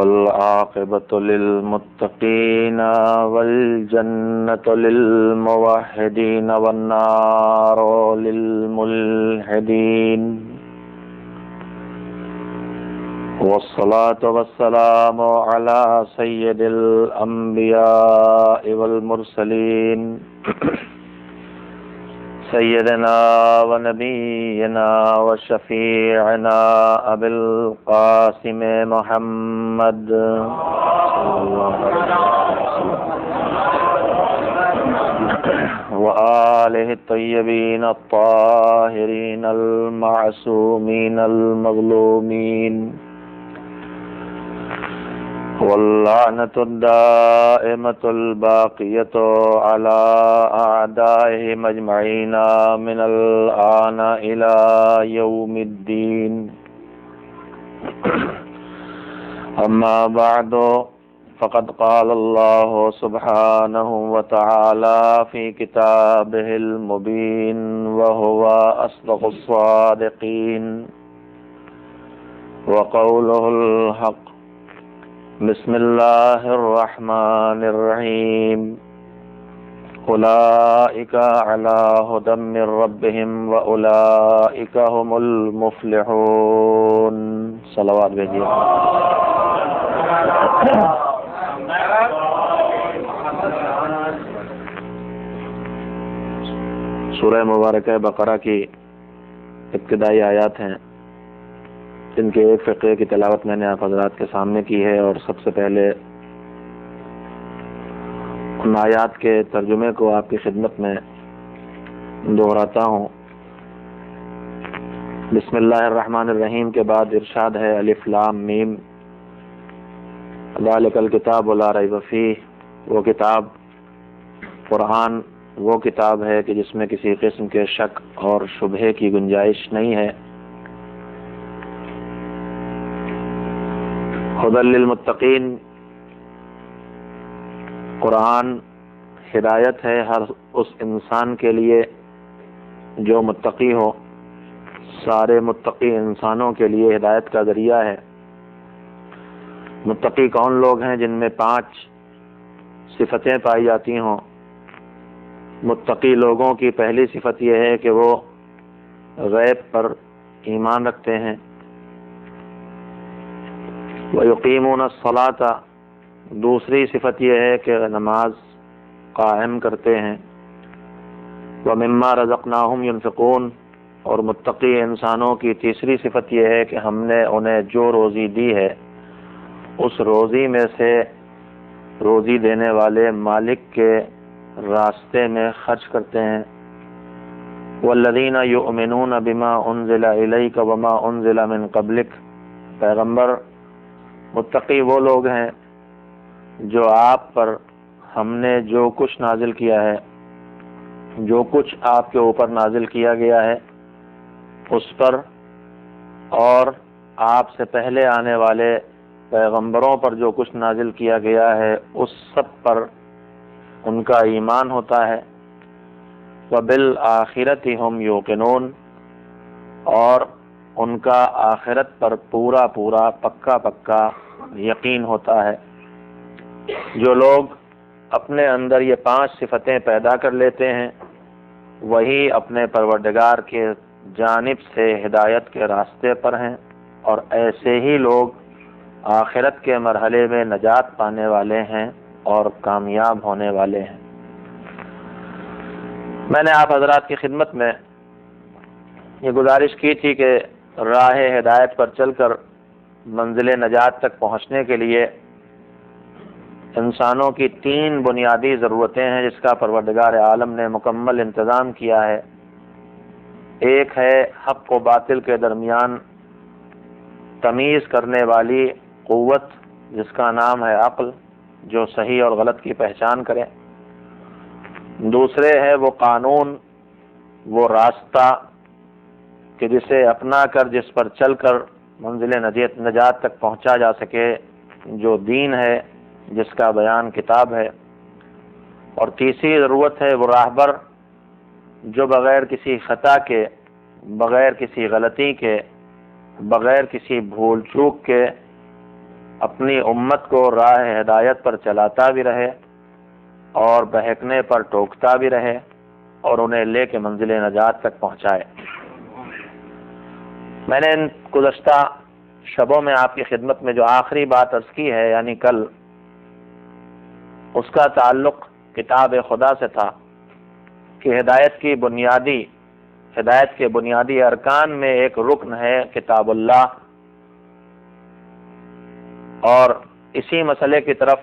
والعاقبة للمتقين والجنة للموحدين والنار للملحدين والصلاة والسلام على سيد الأنبياء والمرسلين سيدنا ونبينا وشفيعنا أبي القاسم محمد صلى الله عليه وسلم وآله الطيبين الطاهرين المعصومين المظلومين واللعنة الدائمة الباقية على أعدائهم أجمعين من الآن إلى يوم الدين. أما بعد فقد قال الله سبحانه وتعالى في كتابه المبين وهو أصدق الصادقين وقوله الحق. بسم الله الرحمن الرحيم. أولئك على هدى من ربهم وأولئك هم المفلحون. صلوات بھیجیے. سورہ مبارکہ بقرہ کی ابتدائی آیات ہیں جن کے ایک فقرے کی تلاوت میں نے آپ حضرات کے سامنے کی ہے، اور سب سے پہلے ان آیات کے ترجمے کو آپ کی خدمت میں دہراتا ہوں. بسم اللہ الرحمن الرحیم کے بعد ارشاد ہے الف لام میم ذالک الکتاب لا ریب فیہ. وہ کتاب قرآن وہ کتاب ہے کہ جس میں کسی قسم کے شک اور شبہے کی گنجائش نہیں ہے. ہدی للمتقین، قرآن ہدایت ہے ہر اس انسان کے لیے جو متقی ہو. سارے متقی انسانوں کے لیے ہدایت کا ذریعہ ہے. متقی کون لوگ ہیں؟ جن میں 5 صفتیں پائی جاتی ہوں. متقی لوگوں کی پہلی صفت یہ ہے کہ وہ غیب پر ایمان رکھتے ہیں. وَيُقِيمُونَ الصَّلَاةَ، دوسری صفت یہ ہے کہ نماز قائم کرتے ہیں. وَمِمَّا رَزَقْنَاهُمْ يُنْفِقُونَ، اور متقی انسانوں کی تیسری صفت یہ ہے کہ ہم نے انہیں جو روزی دی ہے اس روزی میں سے روزی دینے والے مالک کے راستے میں خرچ کرتے ہیں. وَالَّذِينَ يُؤْمِنُونَ بِمَا أُنزِلَ إِلَيْكَ وَمَا أُنزِلَ مِن قَبْلِكَ، پیغمبر متقی وہ لوگ ہیں جو آپ پر ہم نے جو کچھ نازل کیا ہے، جو کچھ آپ کے اوپر نازل کیا گیا ہے اس پر، اور آپ سے پہلے آنے والے پیغمبروں پر جو کچھ نازل کیا گیا ہے اس سب پر ان کا ایمان ہوتا ہے. وَبِالْآخِرَةِ هُمْ يُوقِنُونَ، اور ان کا آخرت پر پورا پکا یقین ہوتا ہے. جو لوگ اپنے اندر یہ 5 صفتیں پیدا کر لیتے ہیں وہی اپنے پروردگار کے جانب سے ہدایت کے راستے پر ہیں، اور ایسے ہی لوگ آخرت کے مرحلے میں نجات پانے والے ہیں اور کامیاب ہونے والے ہیں. میں نے آپ حضرات کی خدمت میں یہ گزارش کی تھی کہ راہ ہدایت پر چل کر منزل نجات تک پہنچنے کے لیے انسانوں کی 3 بنیادی ضرورتیں ہیں جس کا پروردگار عالم نے مکمل انتظام کیا ہے. ایک ہے حق و باطل کے درمیان تمیز کرنے والی قوت جس کا نام ہے عقل، جو صحیح اور غلط کی پہچان کرے. دوسرے ہے وہ قانون، وہ راستہ کہ جسے اپنا کر جس پر چل کر منزل نجات تک پہنچا جا سکے، جو دین ہے جس کا بیان کتاب ہے. اور تیسری ضرورت ہے وہ راہبر جو بغیر کسی خطا کے، بغیر کسی غلطی کے، بغیر کسی بھول چوک کے اپنی امت کو راہ ہدایت پر چلاتا بھی رہے اور بہکنے پر ٹوکتا بھی رہے اور انہیں لے کے منزل نجات تک پہنچائے۔ میں نے ان گزشتہ شبوں میں آپ کی خدمت میں جو آخری بات عرض کی ہے، یعنی کل، اس کا تعلق کتاب خدا سے تھا کہ ہدایت کے بنیادی ارکان میں ایک رکن ہے کتاب اللہ، اور اسی مسئلے کی طرف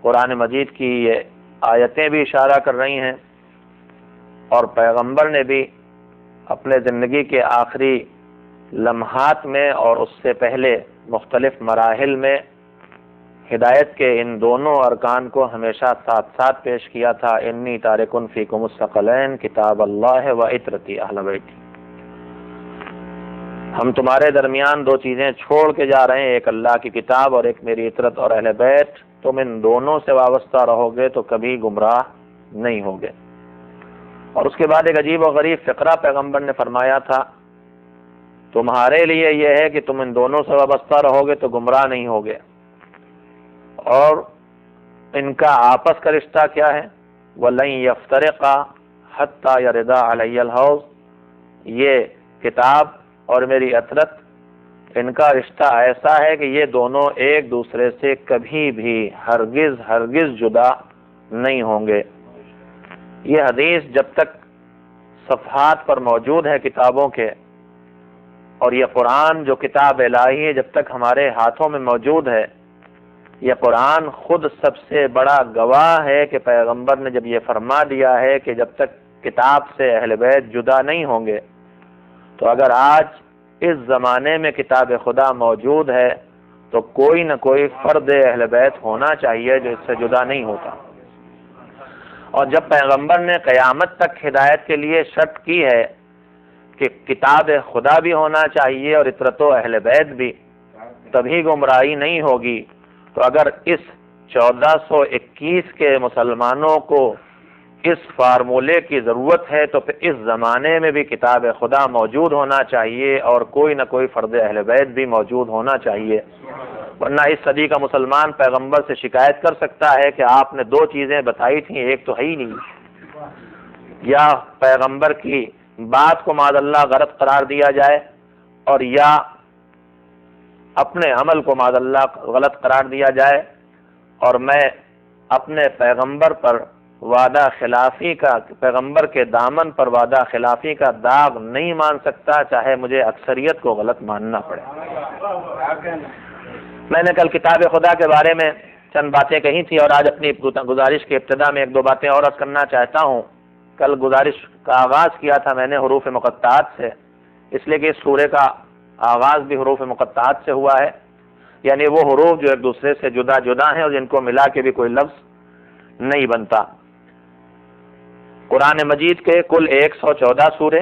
قرآن مجید کی یہ آیتیں بھی اشارہ کر رہی ہیں، اور پیغمبر نے بھی اپنے زندگی کے آخری لمحات میں اور اس سے پہلے مختلف مراحل میں ہدایت کے ان دونوں ارکان کو ہمیشہ ساتھ ساتھ پیش کیا تھا۔ انی تارکن فیکم الثقلین کتاب اللہ و عترتی اہل بیتی، ہم تمہارے درمیان دو چیزیں چھوڑ کے جا رہے ہیں، ایک اللہ کی کتاب اور ایک میری عترت اور اہل بیت، تم ان دونوں سے وابستہ رہو گے تو کبھی گمراہ نہیں ہوگے۔ اور اس کے بعد ایک عجیب و غریب فقرہ پیغمبر نے فرمایا تھا، تمہارے لیے یہ ہے کہ تم ان دونوں سے وابستہ رہو گے تو گمراہ نہیں ہوگے، اور ان کا آپس کا رشتہ کیا ہے؟ وَلَن يَفْتَرِقَا حَتَّى يَرِدَا عَلَيَّ الْحَوْض، یہ کتاب اور میری عطرت، ان کا رشتہ ایسا ہے کہ یہ دونوں ایک دوسرے سے کبھی بھی ہرگز جدا نہیں ہوں گے۔ یہ حدیث جب تک صفحات پر موجود ہے کتابوں کے، اور یہ قرآن جو کتاب الہی ہے جب تک ہمارے ہاتھوں میں موجود ہے، یہ قرآن خود سب سے بڑا گواہ ہے کہ پیغمبر نے جب یہ فرما دیا ہے کہ جب تک کتاب سے اہل بیت جدا نہیں ہوں گے، تو اگر آج اس زمانے میں کتاب خدا موجود ہے تو کوئی نہ کوئی فرد اہل بیت ہونا چاہیے جو اس سے جدا نہیں ہوتا۔ اور جب پیغمبر نے قیامت تک ہدایت کے لیے شرط کی ہے کہ کتاب خدا بھی ہونا چاہیے اور عترت و اہل بیت بھی، تبھی گمراہی نہیں ہوگی، تو اگر اس 1421 کے مسلمانوں کو اس فارمولے کی ضرورت ہے تو پھر اس زمانے میں بھی کتاب خدا موجود ہونا چاہیے اور کوئی نہ کوئی فرد اہل بیت بھی موجود ہونا چاہیے، ورنہ اس صدی کا مسلمان پیغمبر سے شکایت کر سکتا ہے کہ آپ نے دو چیزیں بتائی تھیں، ایک تو ہے ہی نہیں، یا پیغمبر کی بات کو معاذ اللہ غلط قرار دیا جائے، اور یا اپنے عمل کو معاذ اللہ غلط قرار دیا جائے، اور میں اپنے پیغمبر پر وعدہ خلافی کا، پیغمبر کے دامن پر وعدہ خلافی کا داغ نہیں مان سکتا، چاہے مجھے اکثریت کو غلط ماننا پڑے۔ میں نے کل کتاب خدا کے بارے میں چند باتیں کہی تھی، اور آج اپنی گزارش کی ابتدا میں ایک دو باتیں اور عرض کرنا چاہتا ہوں۔ کل گزارش کا آغاز کیا تھا میں نے حروف مقطعات سے، اس لیے کہ اس سورے کا آغاز بھی حروف مقطعات سے ہوا ہے، یعنی وہ حروف جو ایک دوسرے سے جدا جدا ہیں اور جن کو ملا کے بھی کوئی لفظ نہیں بنتا۔ قرآن مجید کے کل 114 سورے،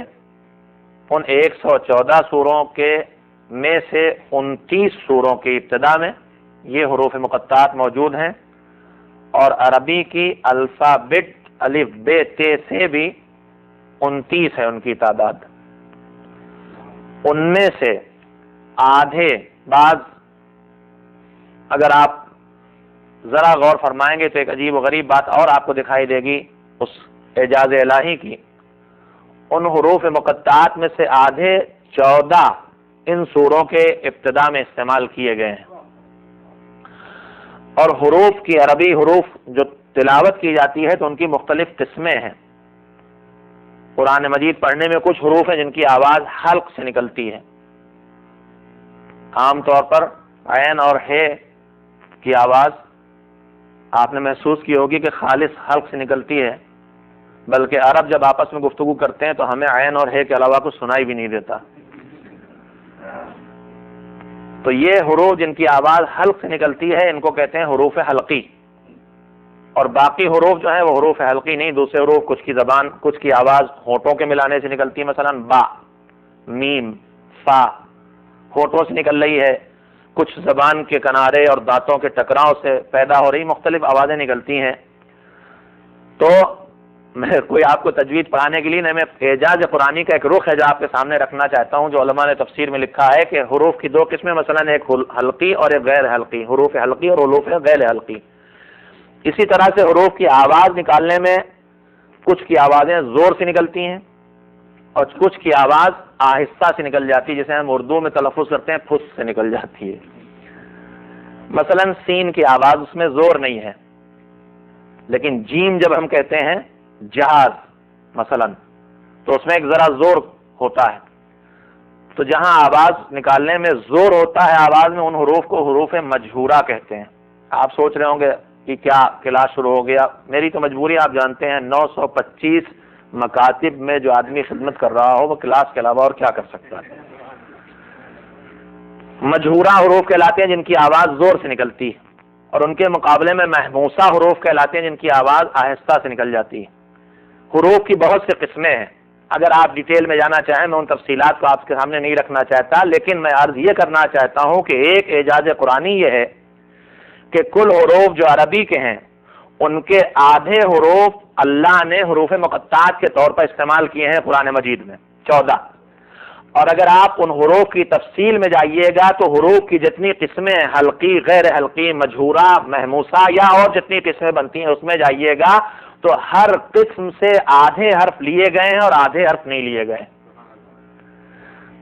ان 114 سوروں کے میں سے 29 سوروں کی ابتدا میں یہ حروف مقطعات موجود ہیں، اور عربی کی الفابet الف ب ت سے بھی 29 ہے ان کی تعداد۔ ان میں سے آدھے، بعض اگر آپ ذرا غور فرمائیں گے تو ایک عجیب و غریب بات اور آپ کو دکھائی دے گی اس اعجاز الہی کی، ان حروف مقطعات میں سے آدھے 14 ان سوروں کے ابتدا میں استعمال کیے گئے ہیں، اور حروف کی عربی حروف جو تلاوت کی جاتی ہے تو ان کی مختلف قسمیں ہیں۔ قرآن مجید پڑھنے میں کچھ حروف ہیں جن کی آواز حلق سے نکلتی ہے، عام طور پر عین اور ہے کی آواز آپ نے محسوس کی ہوگی کہ خالص حلق سے نکلتی ہے، بلکہ عرب جب آپس میں گفتگو کرتے ہیں تو ہمیں عین اور ہے کے علاوہ کچھ سنائی بھی نہیں دیتا۔ تو یہ حروف جن کی آواز حلق سے نکلتی ہے ان کو کہتے ہیں حروف حلقی، اور باقی حروف جو ہیں وہ حروف حلقی نہیں، دوسرے حروف کچھ کی آواز ہونٹوں کے ملانے سے نکلتی ہے، مثلا با، میم، فا ہونٹوں سے نکل رہی ہے، کچھ زبان کے کنارے اور دانتوں کے ٹکراؤ سے پیدا ہو رہی مختلف آوازیں نکلتی ہیں۔ تو میں کوئی آپ کو تجوید پڑھانے کے لیے نہیں، میں اعجاز قرآنی کا ایک رخ ہے جو آپ کے سامنے رکھنا چاہتا ہوں، جو علماء نے تفسیر میں لکھا ہے کہ حروف کی دو قسمیں، مثلا ایک حلقی اور ایک غیر حلقی، حروف حلقی اور حروف غیر حلقی۔ اسی طرح سے حروف کی آواز نکالنے میں کچھ کی آوازیں زور سے نکلتی ہیں اور کچھ کی آواز آہستہ سے نکل جاتی ہے، جسے ہم اردو میں تلفظ کرتے ہیں پھس سے نکل جاتی ہے۔ مثلا سین کی آواز اس میں زور نہیں ہے، لیکن جیم جب ہم کہتے ہیں جہاز مثلا تو اس میں ایک ذرا زور ہوتا ہے، تو جہاں آواز نکالنے میں زور ہوتا ہے آواز میں، ان حروف کو حروف مجہورہ کہتے ہیں۔ آپ سوچ رہے ہوں گے کہ کیا کلاس شروع ہو گیا؟ میری تو مجبوری آپ جانتے ہیں، 925 مکاتب میں جو آدمی خدمت کر رہا ہو وہ کلاس کے علاوہ اور کیا کر سکتا ہے؟ مجہورہ حروف کہلاتے ہیں جن کی آواز زور سے نکلتی ہے، اور ان کے مقابلے میں محموسہ حروف کہلاتے ہیں جن کی آواز آہستہ سے نکل جاتی ہے۔ حروف کی بہت سے قسمیں ہیں، اگر آپ ڈیٹیل میں جانا چاہیں میں ان تفصیلات کو آپ کے سامنے نہیں رکھنا چاہتا، لیکن میں عرض یہ کرنا چاہتا ہوں کہ ایک اعجاز قرآنی یہ ہے کہ کل حروف جو عربی کے ہیں ان کے آدھے حروف اللہ نے حروف مقطعات کے طور پر استعمال کیے ہیں قرآن مجید میں، 14۔ اور اگر آپ ان حروف کی تفصیل میں جائیے گا تو حروف کی جتنی قسمیں حلقی، غیر حلقی، مجہورہ، محموسہ یا اور جتنی قسمیں بنتی ہیں اس میں جائیے گا تو ہر قسم سے آدھے حرف لیے گئے ہیں اور آدھے حرف نہیں لیے گئے۔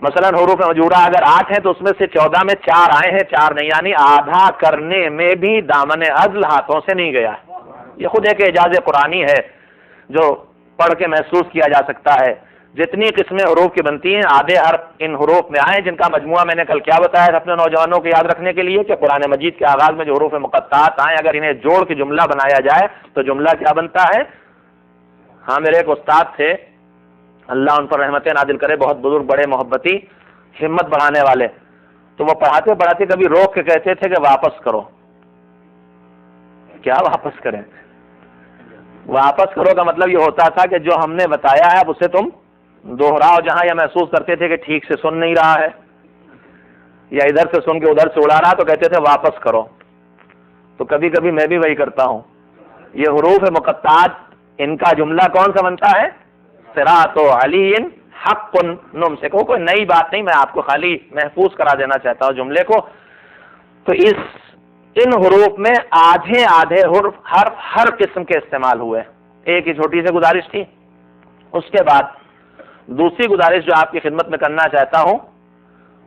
مثلا حروف مجہورہ اگر 8 ہیں تو اس میں سے 14 میں 4 آئے ہیں، 4 نہیں، یعنی آدھا کرنے میں بھی دامن عدل ہاتھوں سے نہیں گیا۔ یہ خود ایک اعجاز قرآنی ہے جو پڑھ کے محسوس کیا جا سکتا ہے۔ جتنی قسمیں حروف کی بنتی ہیں آدھے حرف ان حروف میں آئے، جن کا مجموعہ میں نے کل کیا بتایا تھا اپنے نوجوانوں کو یاد رکھنے کے لیے کہ قرآن مجید کے آغاز میں جو حروف مقطعات آئیں اگر انہیں جوڑ کے جملہ بنایا جائے تو جملہ کیا بنتا ہے؟ ہاں، میرے ایک استاد تھے، اللہ ان پر رحمتیں نازل کرے، بہت بزرگ، بڑے محبتی، ہمت بڑھانے والے، تو وہ پڑھاتے پڑھاتے کبھی روک کے کہتے تھے کہ واپس کرو۔ کیا واپس کریں؟ واپس کرو کا مطلب یہ ہوتا تھا کہ جو ہم نے بتایا ہے اب اسے تم دوہراؤ، جہاں یہ محسوس کرتے تھے کہ ٹھیک سے سن نہیں رہا ہے یا ادھر سے سن کے ادھر سے اڑا رہا تو کہتے تھے واپس کرو۔ تو کبھی کبھی میں بھی وہی کرتا ہوں۔ یہ حروف مقطعات ان کا جملہ کون سا بنتا ہے؟ صراط علی حق نمسک۔ کوئی نئی بات نہیں، میں آپ کو خالی محفوظ کرا دینا چاہتا ہوں جملے کو۔ تو ان حروف میں آدھے حرف ہر قسم کے استعمال ہوئے۔ ایک ہی چھوٹی سی گزارش تھی۔ اس کے بعد دوسری گزارش جو آپ کی خدمت میں کرنا چاہتا ہوں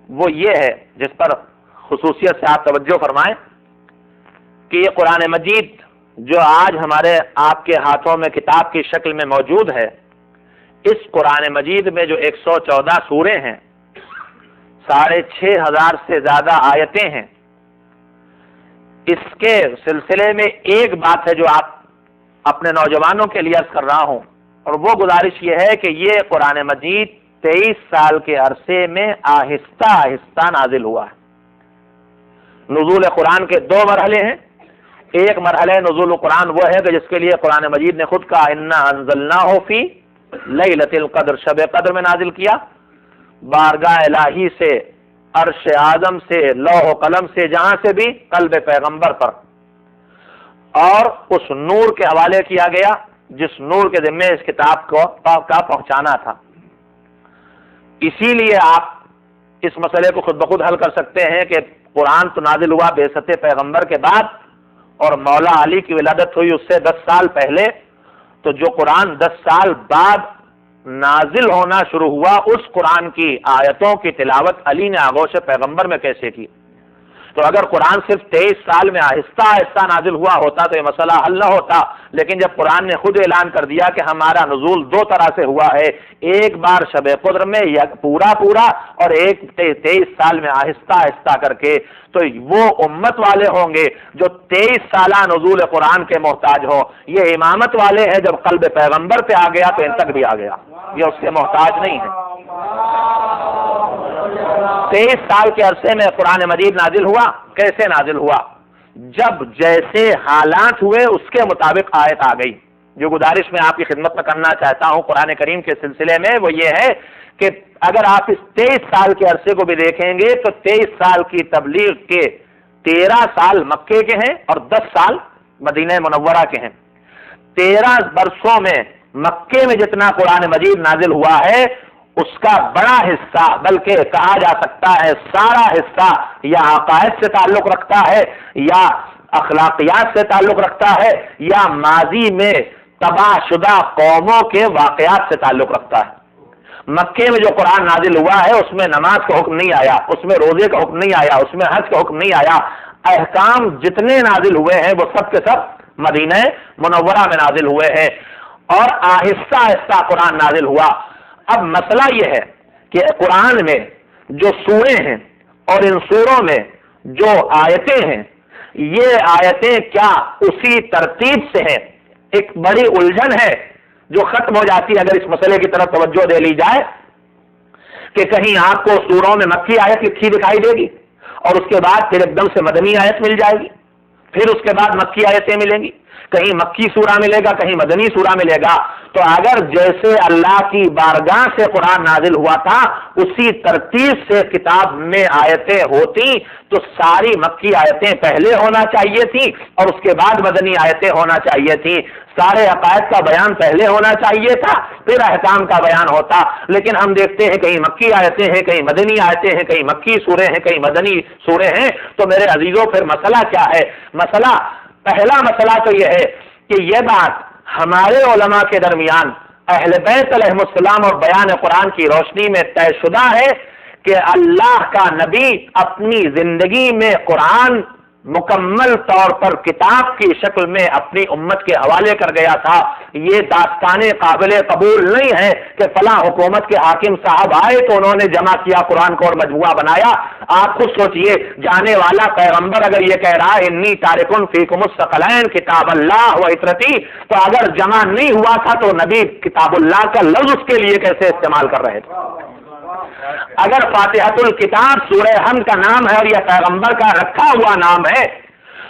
وہ یہ ہے، جس پر خصوصیت سے آپ توجہ فرمائیں، کہ یہ قرآن مجید جو آج ہمارے آپ کے ہاتھوں میں کتاب کی شکل میں موجود ہے، اس قرآن مجید میں جو 114 سورے ہیں، 6500 سے زیادہ آیتیں ہیں، اس کے سلسلے میں ایک بات ہے جو آپ اپنے نوجوانوں کے لیے عرض کر رہا ہوں، اور وہ گزارش یہ ہے کہ یہ قرآن مجید 23 سال کے عرصے میں آہستہ آہستہ نازل ہوا ہے۔ نزول قرآن کے 2 مرحلے ہیں۔ ایک مرحلہ نزول قرآن وہ ہے کہ جس کے لیے قرآن مجید نے خود کہا انا انزلناہ فی لیلۃ القدر، شب قدر میں نازل کیا، بارگاہ الہی سے، عرش اعظم سے، لوح و قلم سے، جہاں سے بھی قلب پیغمبر پر، اور اس نور کے حوالے کیا گیا جس نور کے ذمے اس کتاب کو کا پہنچانا تھا۔ اسی لیے آپ اس مسئلے کو خود بخود حل کر سکتے ہیں کہ قرآن تو نازل ہوا بعثت پیغمبر کے بعد، اور مولا علی کی ولادت ہوئی اس سے 10 سال پہلے، تو جو قرآن 10 سال بعد نازل ہونا شروع ہوا اس قرآن کی آیتوں کی تلاوت علی نے آغوش پیغمبر میں کیسے کی؟ تو اگر قرآن صرف 23 سال میں آہستہ آہستہ نازل ہوا ہوتا تو یہ مسئلہ حل نہ ہوتا، لیکن جب قرآن نے خود اعلان کر دیا کہ ہمارا نزول 2 طرح سے ہوا ہے، ایک بار شب قدر میں پورا اور ایک 23 سال میں آہستہ آہستہ کر کے، تو وہ امت والے ہوں گے جو 23 سالہ نزول قرآن کے محتاج ہوں، یہ امامت والے ہیں جب قلب پیغمبر پہ آ گیا تو ان تک بھی آ گیا، یہ اس کے محتاج نہیں ہے۔ 23 سال کے عرصے میں قرآن مجید نازل ہوا۔ کیسے نازل ہوا؟ جب جیسے حالات ہوئے اس کے مطابق آیت آ گئی۔ جو گزارش میں آپ کی خدمت میں کرنا چاہتا ہوں قرآن کریم کے سلسلے میں وہ یہ ہے کہ اگر آپ اس 23 سال کے عرصے کو بھی دیکھیں گے تو 23 سال کی تبلیغ کے 13 سال مکے کے ہیں اور 10 سال مدینہ منورہ کے ہیں۔ 13 برسوں میں مکے میں جتنا قرآن مجید نازل ہوا ہے اس کا بڑا حصہ، بلکہ کہا جا سکتا ہے سارا حصہ، یا عقائد سے تعلق رکھتا ہے، یا اخلاقیات سے تعلق رکھتا ہے، یا ماضی میں تباہ شدہ قوموں کے واقعات سے تعلق رکھتا ہے۔ مکے میں جو قرآن نازل ہوا ہے اس میں نماز کا حکم نہیں آیا، اس میں روزے کا حکم نہیں آیا، اس میں حج کا حکم نہیں آیا۔ احکام جتنے نازل ہوئے ہیں وہ سب کے سب مدینہ منورہ میں نازل ہوئے ہیں، اور آہستہ آہستہ قرآن نازل ہوا۔ اب مسئلہ یہ ہے کہ قرآن میں جو سورے ہیں اور ان سوروں میں جو آیتیں ہیں، یہ آیتیں کیا اسی ترتیب سے ہیں؟ ایک بڑی الجھن ہے جو ختم ہو جاتی ہے اگر اس مسئلے کی طرف توجہ دے لی جائے کہ کہیں آپ کو سوروں میں مکی آیت لکھی دکھائی دے گی اور اس کے بعد پھر ایک دم سے مدنی آیت مل جائے گی، پھر اس کے بعد مکی آیتیں ملیں گی، کہیں مکی سورہ ملے گا، کہیں مدنی سورہ ملے گا۔ تو اگر جیسے اللہ کی بارگاہ سے قرآن نازل ہوا تھا اسی ترتیب سے کتاب میں آیتیں ہوتی تو ساری مکی آیتیں پہلے ہونا چاہیے تھی اور اس کے بعد مدنی آیتیں ہونا چاہیے تھی، سارے عقائد کا بیان پہلے ہونا چاہیے تھا، پھر احکام کا بیان ہوتا۔ لیکن ہم دیکھتے ہیں کہیں مکی آیتیں ہیں، کہیں مدنی آیتیں ہیں، کہیں مکی سورے ہیں، کہیں مدنی سورے ہیں۔ تو میرے عزیزوں پھر مسئلہ کیا ہے؟ مسئلہ، پہلا مسئلہ تو یہ ہے کہ یہ بات ہمارے علماء کے درمیان اہل بیت علیہم السلام اور بیان قرآن کی روشنی میں طے شدہ ہے کہ اللہ کا نبی اپنی زندگی میں قرآن مکمل طور پر کتاب کی شکل میں اپنی امت کے حوالے کر گیا تھا۔ یہ داستانیں قابل قبول نہیں ہے کہ فلاں حکومت کے حاکم صاحب آئے تو انہوں نے جمع کیا قرآن کو اور مجموعہ بنایا۔ آپ خود سوچئے، جانے والا پیغمبر اگر یہ کہہ رہا ہے انی تارکن فیکم الثقلین کتاب اللہ و عترتی، تو اگر جمع نہیں ہوا تھا تو نبی کتاب اللہ کا لفظ اس کے لیے کیسے استعمال کر رہے تھے؟ اگر فاتحۃ الکتاب سورہ حمد کا نام ہے اور یہ پیغمبر کا رکھا ہوا نام ہے،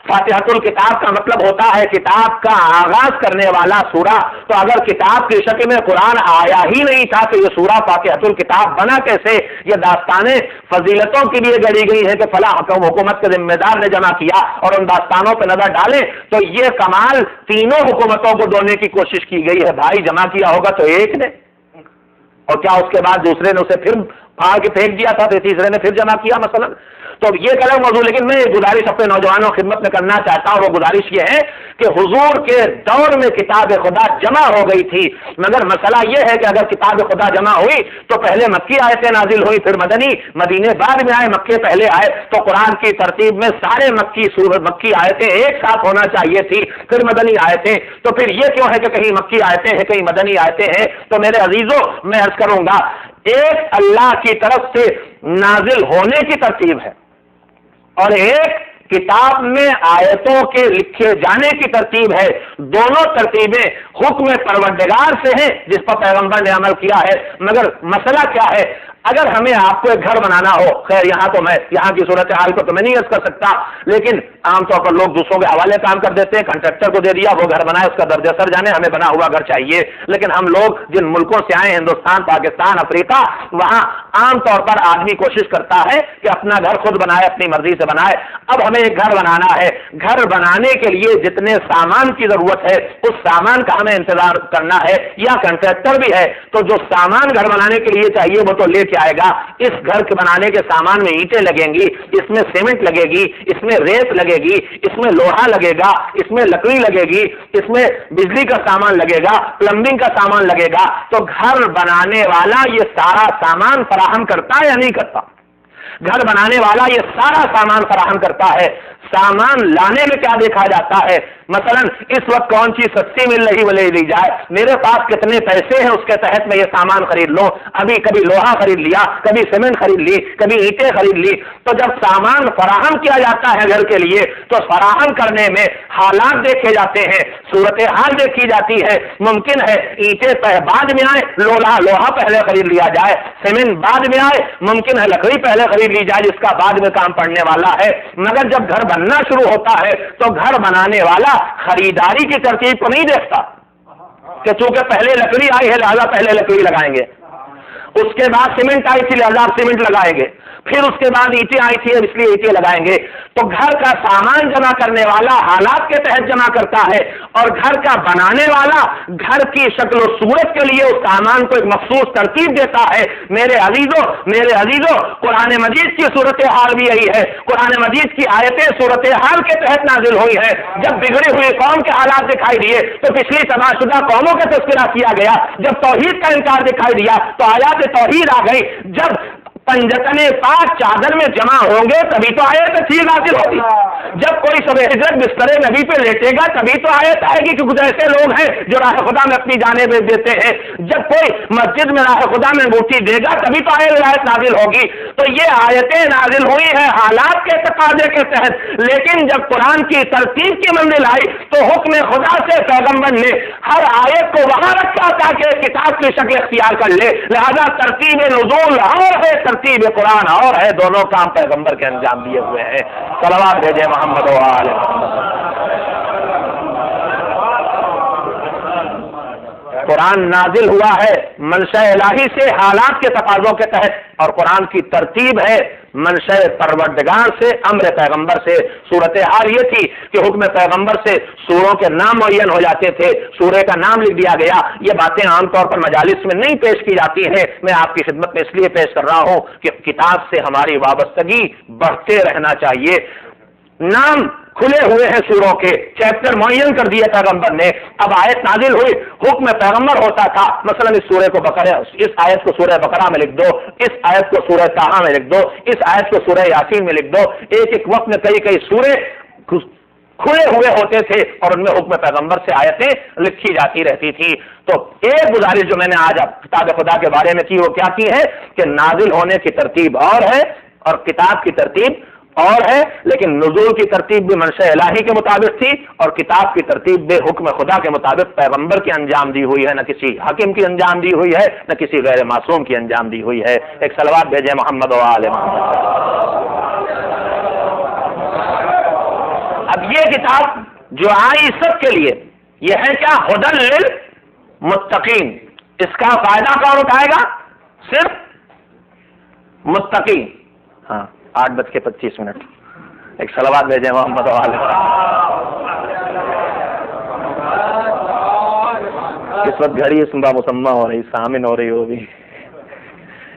فاتحۃ الکتاب کا مطلب ہوتا ہے کتاب کا آغاز کرنے والا سورہ، تو اگر کتاب کی شکل میں قرآن آیا ہی نہیں تھا تو یہ سورہ فاتحۃ الکتاب بنا کیسے؟ یہ داستانیں فضیلتوں کے لیے گڑی گئی ہیں کہ فلاں حکومت کے ذمہ دار نے جمع کیا، اور ان داستانوں پہ نظر ڈالیں تو یہ کمال تینوں حکومتوں کو دونے کی کوشش کی گئی ہے۔ بھائی جمع کیا ہوگا تو ایک نے، اور کیا اس کے بعد دوسرے نے اسے پھر پھاڑ کے پھینک دیا تھا تو تیسرے نے پھر جمع کیا مثلا؟ تو یہ غلط موضوع۔ لیکن میں گزارش اپنے نوجوانوں خدمت میں کرنا چاہتا ہوں، وہ گزارش یہ ہے کہ حضور کے دور میں کتاب خدا جمع ہو گئی تھی، مگر مسئلہ یہ ہے کہ اگر کتاب خدا جمع ہوئی تو پہلے مکی آیتیں نازل ہوئی، پھر مدنی، مدینے بعد میں آئے، مکے پہلے آئے، تو قرآن کی ترتیب میں سارے مکی آیتیں ایک ساتھ ہونا چاہیے تھی، پھر مدنی آیتیں۔ تو پھر یہ کیوں ہے کہ کہیں مکی آیتیں ہیں، کہیں مدنی آیتیں ہیں؟ تو میرے عزیزوں میں عرض کروں گا، ایک اللہ کی طرف سے نازل ہونے کی ترتیب ہے اور ایک کتاب میں آیتوں کے لکھے جانے کی ترتیب ہے۔ دونوں ترتیبیں حکم پروردگار سے ہیں جس پر پیغمبر نے عمل کیا ہے۔ مگر مسئلہ کیا ہے؟ اگر ہمیں آپ کو ایک گھر بنانا ہو، خیر یہاں تو میں یہاں کی صورتحال کو تو میں نہیں عرض کر سکتا، لیکن عام طور پر لوگ دوسروں کے حوالے کام کر دیتے ہیں، کنٹریکٹر کو دے دیا، وہ گھر بنائے، اس کا درجہ سر جانے، ہمیں بنا ہوا گھر چاہیے۔ لیکن ہم لوگ جن ملکوں سے آئے، ہندوستان، پاکستان، افریقہ، وہاں عام طور پر آدمی کوشش کرتا ہے کہ اپنا گھر خود بنائے، اپنی مرضی سے بنائے۔ اب ہمیں ایک گھر بنانا ہے، گھر بنانے کے لیے جتنے سامان کی ضرورت ہے اس سامان کا ہمیں انتظار کرنا ہے، یا کنٹریکٹر بھی ہے تو جو سامان گھر بنانے کے لیے چاہیے وہ تو لے کے آئے گا۔ اس گھر کے بنانے کے سامان میں اینٹیں لگیں گی، اس میں سیمنٹ لگے گی، اس میں ریت لگے گی، اس میں لوہا لگے گا، اس میں لکڑی لگے گی، اس میں بجلی کا سامان لگے گا، پلمبنگ کا سامان لگے گا۔ تو گھر بنانے والا یہ سارا سامان فراہم کرتا ہے یا نہیں کرتا؟ گھر بنانے والا یہ سارا سامان فراہم کرتا ہے۔ سامان لانے میں کیا دیکھا جاتا ہے؟ مثلا اس وقت کون چیز سستی مل رہی وہ لے لی جائے، میرے پاس کتنے پیسے ہیں اس کے تحت میں یہ سامان خرید لوں۔ ابھی کبھی لوہا خرید لیا، کبھی سیمنٹ خرید لی، کبھی اینٹیں خرید لی۔ تو جب سامان فراہم کیا جاتا ہے گھر کے لیے تو فراہم کرنے میں حالات دیکھے جاتے ہیں، صورتحال دیکھی جاتی ہے۔ ممکن ہے اینٹیں بعد میں آئے، لوہا پہلے خرید لیا جائے، سیمنٹ بعد میں آئے، ممکن ہے لکڑی پہلے خرید لی جائے جس کا بعد میں کام پڑنے والا ہے۔ مگر جب گھر بننا شروع ہوتا ہے تو گھر بنانے والا خریداری کی ترتیب کو نہیں دیکھتا کہ چونکہ پہلے لکڑی آئی ہے لہذا پہلے لکڑی لگائیں گے، اس کے بعد سیمنٹ آئی تھی لہذا سیمنٹ لگائیں گے، پھر اس کے بعد اینٹیں آئی تھی اب اس لیے اینٹیں لگائیں گے. تو گھر کا سامان جمع کرنے والا حالات کے تحت جمع کرتا ہے، اور گھر کا بنانے والا گھر کی شکل و صورت کے لیے اس سامان کو ایک مخصوص ترتیب دیتا ہے. میرے عزیزوں قرآن مجید کی صورتحال بھی یہی ہے. قرآن مجید کی آیتیں صورتحال کے تحت نازل ہوئی ہے. جب بگڑی ہوئی قوم کے حالات دکھائی دیے تو پچھلی تباہ شدہ قوموں کا تذکرہ کیا گیا. جب توحید کا انکار دکھائی دیا تو آیات توحید آ گئی. جب پنجتن پاک چادر میں جمع ہوں گے تبھی تو آیت ٹھیک حاصل ہوگی. جب کوئی شب ہجرت بستر نبی پہ لیٹے گا تبھی تو آیت آئے گی کہ کچھ ایسے لوگ ہیں جو راہ خدا میں اپنی جانیں بیچ دیتے ہیں. جب کوئی مسجد میں راہ خدا میں انگوٹھی دے گا تبھی تو آیت نازل ہوگی. تو یہ آیتیں نازل ہوئی ہیں حالات کے تقاضے کے تحت. لیکن جب قرآن کی ترتیب کی منزل آئی تو حکم خدا سے پیغمبر نے ہر آیت کو وہاں رکھا تاکہ کتاب کی شکل اختیار کر لے. لہذا ترتیب نزول اور ہے، ترتیب قرآن اور ہے، دونوں کام پیغمبر کے انجام دیے ہوئے ہیں. صلوات بھیجے محمد و آل محمد. قرآن نازل ہوا ہے منشاء الہی سے حالات کے تقاضوں کے تحت، اور قرآن کی ترتیب ہے منشاء پروردگار سے، امر پیغمبر سے. صورتحال یہ تھی کہ حکم پیغمبر سے سوروں کے نام معین ہو جاتے تھے، سورے کا نام لکھ دیا گیا. یہ باتیں عام طور پر مجالس میں نہیں پیش کی جاتی ہیں، میں آپ کی خدمت میں اس لیے پیش کر رہا ہوں کہ کتاب سے ہماری وابستگی بڑھتے رہنا چاہیے. نام کھلے ہوئے ہیں سوروں کے، چیپٹر معین کر دیے پیغمبر نے. اب آیت نازل ہوئی، حکم پیغمبر ہوتا تھا مثلا اس سورے کو بقرہ، اس آیت کو سورہ بقرہ میں لکھ دو، اس آیت کو سورہ طٰہٰ میں لکھ دو، اس آیت کو سورہ یاسین میں لکھ دو. ایک وقت میں کئی سورے کھلے ہوئے ہوتے تھے اور ان میں حکم پیغمبر سے آیتیں لکھی جاتی رہتی تھی. تو ایک گزارش جو میں نے آج کتاب خدا کے بارے میں کی وہ کیا کی ہے کہ نازل ہونے کی ترتیب اور ہے اور کتاب کی ترتیب اور ہے، لیکن نزول کی ترتیب بھی منشاء الہی کے مطابق تھی اور کتاب کی ترتیب بھی حکم خدا کے مطابق پیغمبر کی انجام دی ہوئی ہے، نہ کسی حاکم کی انجام دی ہوئی ہے نہ کسی غیر معصوم کی انجام دی ہوئی ہے. ایک صلوات بھیجے محمد و آل محمد. اب یہ کتاب جو آئی سب کے لیے یہ ہے کیا؟ ہدی للمتقین. اس کا فائدہ کون اٹھائے گا؟ صرف متقین. ہاں 8:25. ایک صلوات بھیجیں محمد و آل. اس وقت گھڑی اسمبا مسمہ ہو رہی، سامن ہو رہی ہوگی.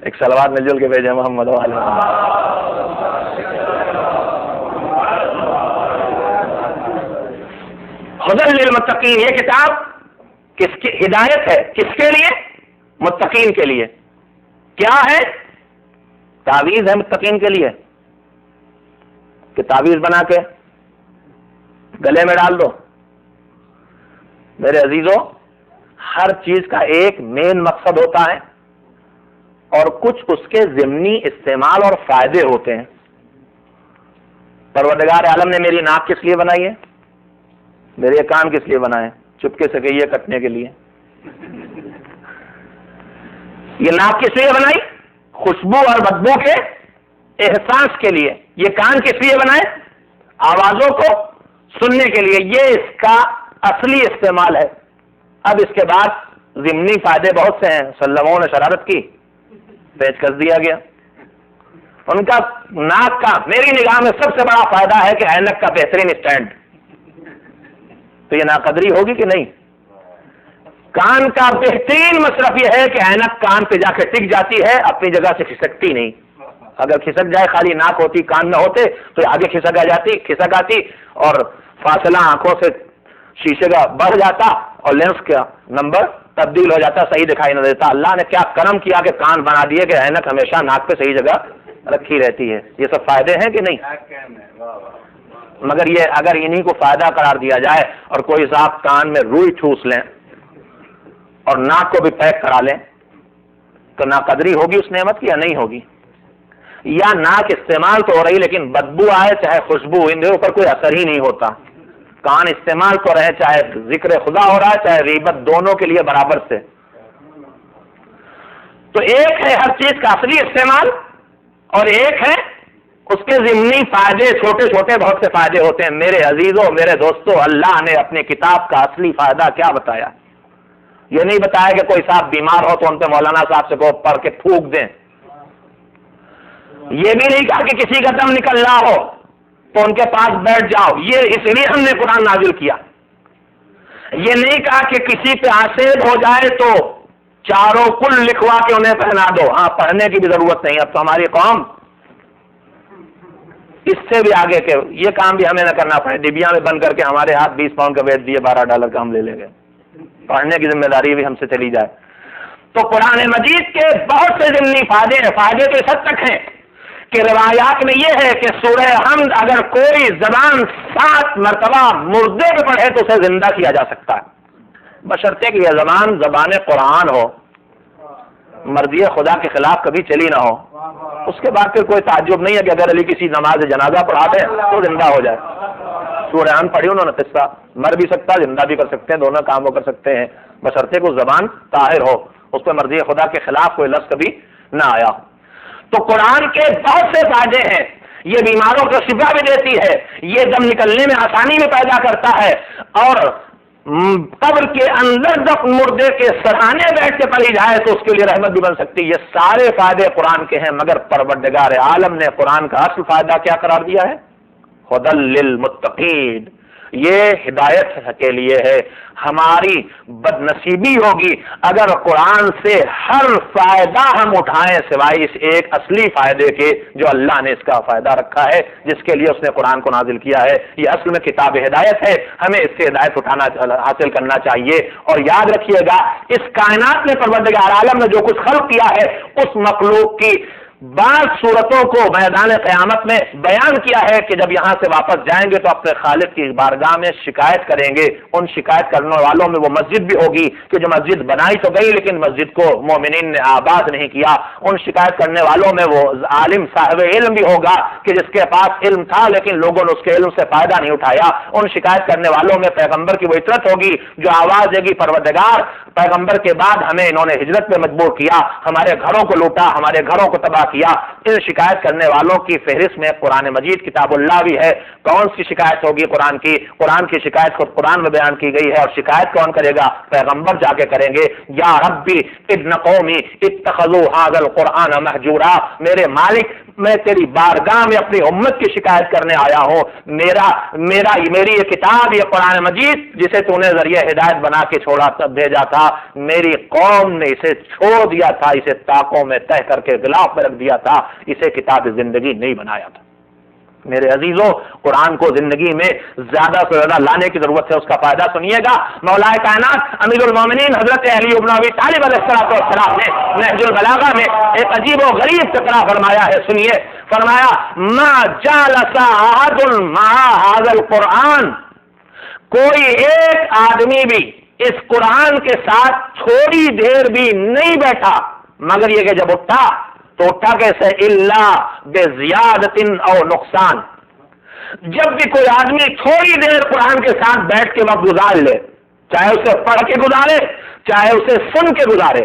ایک صلوات مل جل کے بھیجیں محمد و آل. ہدی للمتقین، یہ کتاب کس کی ہدایت ہے؟ کس کے لیے؟ متقین کے لیے. کیا ہے؟ تعویذ ہے متقین کے لیے کہ تعویذ بنا کے گلے میں ڈال دو. میرے عزیزوں، ہر چیز کا ایک مین مقصد ہوتا ہے اور کچھ اس کے ضمنی استعمال اور فائدے ہوتے ہیں. پروردگار عالم نے میری ناک کس لیے بنائی ہے؟ میرے کان کس لیے بنائے؟ چپکے سے کہیے کٹنے کے لیے. یہ ناک کس لیے بنائی؟ خوشبو اور بدبو کے احساس کے لیے. یہ کان کس لیے بنائے؟ آوازوں کو سننے کے لیے. یہ اس کا اصلی استعمال ہے. اب اس کے بعد ضمنی فائدے بہت سے ہیں. سلموں نے شرارت کی، پیچ کس دیا گیا. ان کا ناک کا میری نگاہ میں سب سے بڑا فائدہ ہے کہ اینک کا بہترین اسٹینڈ. تو یہ ناقدری ہوگی کہ نہیں؟ کان کا بہترین مصرف یہ ہے کہ اینک کان پہ جا کے ٹک جاتی ہے، اپنی جگہ سے کھسکتی نہیں. اگر کھسک جائے، خالی ناک ہوتی کان میں ہوتے تو آگے کھسک آتی اور فاصلہ آنکھوں سے شیشے کا بڑھ جاتا اور لینس کا نمبر تبدیل ہو جاتا، صحیح دکھائی نہ دیتا. اللہ نے کیا کرم کیا کہ کان بنا دیے کہ اینک ہمیشہ ناک پہ صحیح جگہ رکھی رہتی ہے. یہ سب فائدے ہیں کہ نہیں؟ مگر یہ اگر انہی کو فائدہ قرار دیا جائے اور کوئی صاحب کان میں روئی ٹھوس لیں اور ناک کو بھی پیک کرا لیں تو ناقدری ہوگی اس نعمت کی یا نہیں ہوگی؟ یا ناک استعمال تو ہو رہی لیکن بدبو آئے چاہے خوشبو، ان کے اوپر کوئی اثر ہی نہیں ہوتا. کان استعمال تو رہے چاہے ذکر خدا ہو رہا ہے چاہے غیبت، دونوں کے لیے برابر سے. تو ایک ہے ہر چیز کا اصلی استعمال اور ایک ہے اس کے ضمنی فائدے. چھوٹے چھوٹے بہت سے فائدے ہوتے ہیں. میرے عزیزوں، میرے دوستوں، اللہ نے اپنی کتاب کا اصلی فائدہ کیا بتایا؟ یہ نہیں بتایا کہ کوئی صاحب بیمار ہو تو ان پہ مولانا صاحب سے کو پڑھ کے پھونک دیں. یہ بھی نہیں کہا کہ کسی کا دم نکل رہا ہو تو ان کے پاس بیٹھ جاؤ، یہ اس لیے ہم نے قرآن نازل کیا۔ یہ نہیں کہا کہ کسی پہ آسیب ہو جائے تو چاروں کل لکھوا کے انہیں پہنا دو، ہاں پڑھنے کی بھی ضرورت نہیں۔ اب تو ہماری قوم اس سے بھی آگے کہ یہ کام بھی ہمیں نہ کرنا پڑے، ڈبیا میں بند کر کے ہمارے ہاتھ 20 پاؤنڈ کا ویٹ دیے $12 کا ہم لے لیں گے، پڑھنے کی ذمہ داری بھی ہم سے چلی جائے۔ تو قرآن مجید کے بہت سے ضمنی فائدے تو اس حد تک ہیں کہ روایات میں یہ ہے کہ سورہ حمد اگر کوئی زبان 7 مرتبہ مردے پہ پڑھے تو اسے زندہ کیا جا سکتا ہے، بشرطے کہ یہ زبان قرآن ہو، مرضی خدا کے خلاف کبھی چلی نہ ہو۔ اس کے بعد پھر کوئی تعجب نہیں ہے کہ اگر علی کسی نماز جنازہ پڑھا دے تو زندہ ہو جائے۔ سورہ حمد پڑھی انہوں نے، قصہ مر بھی سکتا ہے، زندہ بھی کر سکتے ہیں، دونوں کام وہ کر سکتے ہیں، بشرطے کو زبان طاہر ہو، اس پہ مرضی خدا کے خلاف کوئی لفظ کبھی نہ آیا۔ تو قرآن کے بہت سے فائدے ہیں، یہ بیماروں کو شفا بھی دیتی ہے، یہ دم نکلنے میں آسانی بھی پیدا کرتا ہے، اور قبر کے اندر جب مردے کے سرانے بیٹھ کے پڑھی جائے تو اس کے لیے رحمت بھی بن سکتی ہے۔ یہ سارے فائدے قرآن کے ہیں، مگر پروردگار عالم نے قرآن کا اصل فائدہ کیا قرار دیا ہے؟ ہدی للمتقین، یہ ہدایت کے لیے ہے۔ ہماری بد نصیبی ہوگی اگر قرآن سے ہر فائدہ ہم اٹھائیں سوائے اس ایک اصلی فائدے کے جو اللہ نے اس کا فائدہ رکھا ہے، جس کے لیے اس نے قرآن کو نازل کیا ہے۔ یہ اصل میں کتاب ہدایت ہے، ہمیں اس سے ہدایت حاصل کرنا چاہیے۔ اور یاد رکھیے گا، اس کائنات میں پروردگار عالم نے جو کچھ خلق کیا ہے اس مخلوق کی بعض صورتوں کو میدان قیامت میں بیان کیا ہے کہ جب یہاں سے واپس جائیں گے تو اپنے خالق کی بارگاہ میں شکایت کریں گے۔ ان شکایت کرنے والوں میں وہ مسجد بھی ہوگی کہ جو مسجد بنائی تو گئی لیکن مسجد کو مومنین نے آباد نہیں کیا۔ ان شکایت کرنے والوں میں وہ عالم صاحب علم بھی ہوگا کہ جس کے پاس علم تھا لیکن لوگوں نے اس کے علم سے فائدہ نہیں اٹھایا۔ ان شکایت کرنے والوں میں پیغمبر کی وہ اطرت ہوگی جو آواز دے گی، پروردگار پیغمبر کے بعد ہمیں انہوں نے ہجرت پہ مجبور کیا، ہمارے گھروں کو لوٹا، ہمارے گھروں کو تباہ کیا۔ ان شکایت کرنے والوں کی فہرست میں قرآن مجید کتاب اللہ بھی ہے۔ کون سی شکایت ہوگی قرآن کی؟ قرآن کی شکایت خود قرآن میں بیان کی گئی ہے، اور شکایت کون کرے گا؟ پیغمبر جا کے کریں گے۔ یا ربی ابن قومی اتخذوا ھذا القرآن مہجورا، میرے مالک میں تیری بارگاہ میں اپنی امت کی شکایت کرنے آیا ہوں۔ میری یہ کتاب، یہ قرآن مجید جسے تو نے ذریعہ ہدایت بنا کے چھوڑا بھیجا تھا، میری قوم نے اسے چھوڑ دیا تھا، اسے طاقوں میں تہ کر کے غلاف میں رکھ دیا تھا، اسے کتاب زندگی نہیں بنایا تھا۔ میرے عزیزوں، قرآن کو زندگی میں زیادہ سے زیادہ لانے کی ضرورت ہے، اس کا فائدہ سنیے گا۔ مولا کائنات امیر المومنین حضرت علی بن ابی طالب علیہ السلام نے نہج البلاغہ میں ایک عجیب و غریب فقرہ فرمایا ہے، سنیے۔ فرمایا ما جالس احد مع هذا القرآن، کوئی ایک آدمی بھی اس قرآن کے ساتھ تھوڑی دیر بھی نہیں بیٹھا مگر یہ کہ جب اٹھا تو اٹھا کیسے؟ الا بزیادت او نقصان، جب بھی کوئی آدمی تھوڑی دیر قرآن کے ساتھ بیٹھ کے وقت گزار لے، چاہے اسے پڑھ کے گزارے، چاہے اسے سن کے گزارے،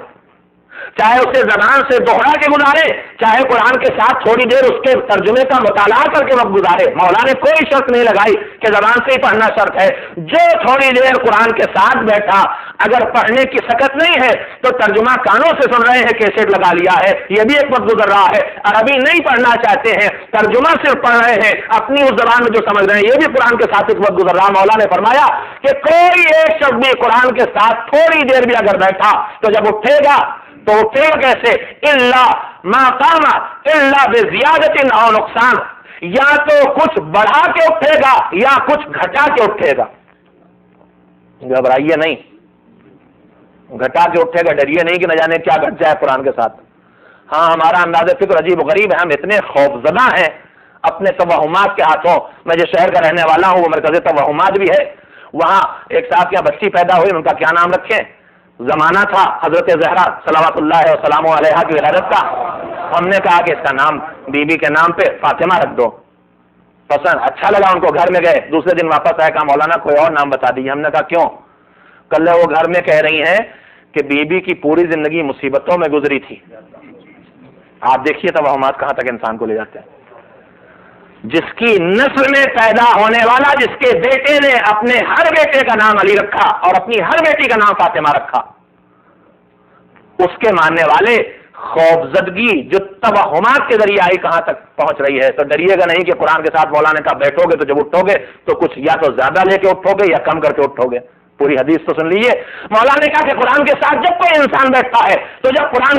چاہے اسے زبان سے دوہرا کے گزارے، چاہے قرآن کے ساتھ تھوڑی دیر اس کے ترجمے کا مطالعہ کر کے وقت گزارے، مولا نے کوئی شرط نہیں لگائی کہ زبان سے ہی پڑھنا شرط ہے۔ جو تھوڑی دیر قرآن کے ساتھ بیٹھا، اگر پڑھنے کی سکت نہیں ہے تو ترجمہ کانوں سے سن رہے ہیں، کیسٹ لگا لیا ہے، یہ بھی ایک وقت گزر رہا ہے، عربی نہیں پڑھنا چاہتے ہیں، ترجمہ صرف پڑھ رہے ہیں، اپنی اس زبان میں جو سمجھ رہے ہیں، یہ بھی قرآن کے ساتھ ایک وقت گزر رہا۔ مولا نے فرمایا کہ کوئی ایک شخص بھی قرآن کے ساتھ تھوڑی دیر بھی اگر بیٹھا تو جب اٹھے گا تو اٹھے گا کیسے؟ الا ما قام الا بزیادت او نقصان، یا تو کچھ بڑھا کے اٹھے گا یا کچھ گھٹا کے اٹھے گا۔ گھبرائیے نہیں، گھٹا کے اٹھے گا، ڈریے نہیں کہ نہ جانے کیا گھٹ جائے قرآن کے ساتھ۔ ہاں، ہمارا انداز فکر عجیب و غریب ہے، ہم اتنے خوفزدہ ہیں اپنے توہمات کے ہاتھوں۔ میں جس شہر کا رہنے والا ہوں وہ مرکز توہمات بھی ہے، وہاں ایک صاحب کے بچی پیدا ہوئی، ان کا کیا نام رکھیں؟ زمانہ تھا حضرت زہرا صلوات اللہ وسلام علیہا کی ولادت کا، ہم نے کہا کہ اس کا نام بی بی کے نام پہ فاطمہ رکھ دو۔ پسند اچھا لگا ان کو، گھر میں گئے، دوسرے دن واپس آئے، کہا مولانا کوئی اور نام بتا دیجیے۔ ہم نے کہا کیوں؟ کل وہ گھر میں کہہ رہی ہیں کہ بی بی کی پوری زندگی مصیبتوں میں گزری تھی۔ آپ دیکھیے توہمات کہاں تک انسان کو لے جاتے ہیں۔ جس کی نسل میں پیدا ہونے والا، جس کے بیٹے نے اپنے ہر بیٹے کا نام علی رکھا اور اپنی ہر بیٹی کا نام فاطمہ رکھا، اس کے ماننے والے خوفزدگی جو توہمات کے ذریعے آئی کہاں تک پہنچ رہی ہے. تو ڈریے گا نہیں کہ قرآن کے ساتھ مولانا کا بیٹھو گے تو جب اٹھو گے تو کچھ یا تو زیادہ لے کے اٹھو گے یا کم کر کے اٹھو گے. پوری حدیث تو سن لیجیے. مولانا نے کہا کہ قرآن کے ساتھ جب کوئی انسان بیٹھتا ہے تو جب قرآن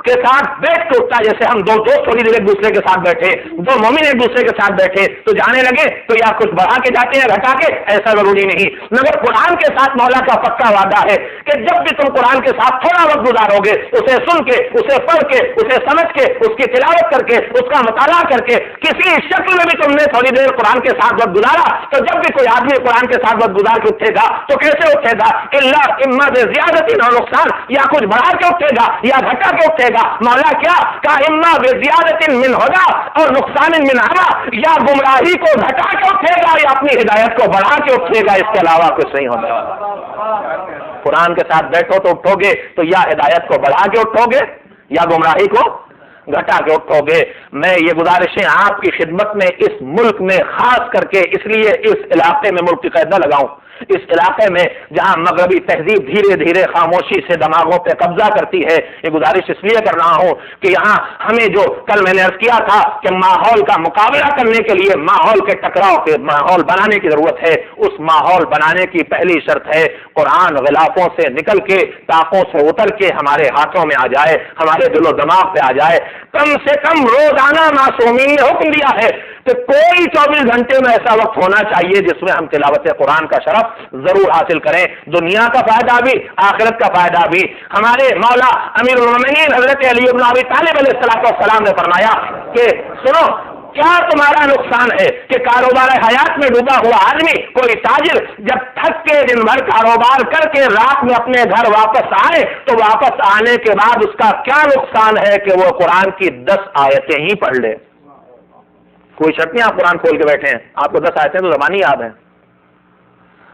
کے ساتھ بیٹھ کے اٹھتا ہے، جیسے ہم دو دوست تھوڑی دیر ایک دوسرے کے ساتھ بیٹھے، دو مومن ایک دوسرے کے ساتھ بیٹھے تو جانے لگے تو یا کچھ بڑھا کے جاتے ہیں گھٹا کے، ایسا ضروری نہیں. مگر قرآن کے ساتھ مولا کا پکا وعدہ ہے کہ جب بھی تم قرآن کے ساتھ تھوڑا وقت گزارو گے، اسے سن کے، اسے پڑھ کے، اسے سمجھ کے، اس کی تلاوت کر کے، اس کا مطالعہ کر کے، کسی شکل میں بھی تم نے تھوڑی دیر قرآن کے ساتھ وقت گزارا تو جب بھی کوئی آدمی قرآن کے ساتھ وقت گزار کے اٹھے گا تو کیسے اٹھے گا؟ اللہ اما بزیادت نہ نقصان، یا کچھ بڑھا کے اٹھے گا یا گھٹا کے اٹھے گا. مولا کیا کہا؟ اما بزیادت من ہدا اور نقصان من ہوا، یا گمراہی کو گھٹا کے اٹھے گا یا اپنی ہدایت کو بڑھا کے اٹھے گا، اس کے علاوہ کچھ نہیں ہونے والا. قرآن کے ساتھ بیٹھو تو اٹھو گے تو یا ہدایت کو بڑھا کے اٹھو گے یا گمراہی کو گھٹا کے اٹھو گے. میں یہ گزارشیں آپ کی خدمت میں اس ملک میں خاص کر کے اس لیے اس علاقے میں ملک کی قید نہ لگاؤں، اس علاقے میں جہاں مغربی تہذیب دھیرے دھیرے خاموشی سے دماغوں پہ قبضہ کرتی ہے، یہ گزارش اس لیے کر رہا ہوں کہ یہاں ہمیں جو کل میں نے عرض کیا تھا کہ ماحول کا مقابلہ کرنے کے لیے ماحول کے ٹکراؤ کے ماحول بنانے کی ضرورت ہے. اس ماحول بنانے کی پہلی شرط ہے قرآن غلافوں سے نکل کے، طاقوں سے اتر کے ہمارے ہاتھوں میں آ جائے، ہمارے دل و دماغ پہ آ جائے. کم سے کم روزانہ معصومین نے حکم دیا ہے کہ کوئی 24 گھنٹے میں ایسا وقت ہونا چاہیے جس میں ہم تلاوت قرآن کا شرف ضرور حاصل کریں. دنیا کا فائدہ بھی، آخرت کا فائدہ بھی. ہمارے مولا امیر المومنین حضرت علی بن ابی طالب علیہ السلام نے فرمایا کہ سنو، کیا تمہارا نقصان ہے کہ کاروبار حیات میں ڈوبا ہوا آدمی، کوئی تاجر جب تھک کے دن بھر کاروبار کر کے رات میں اپنے گھر واپس آئے تو واپس آنے کے بعد اس کا کیا نقصان ہے کہ وہ قرآن کی 10 آیتیں ہی پڑھ لے. کوئی شرط نہیں آپ قرآن کھول کے بیٹھے ہیں، آپ کو 10 آیتیں تو زبانی یاد ہیں.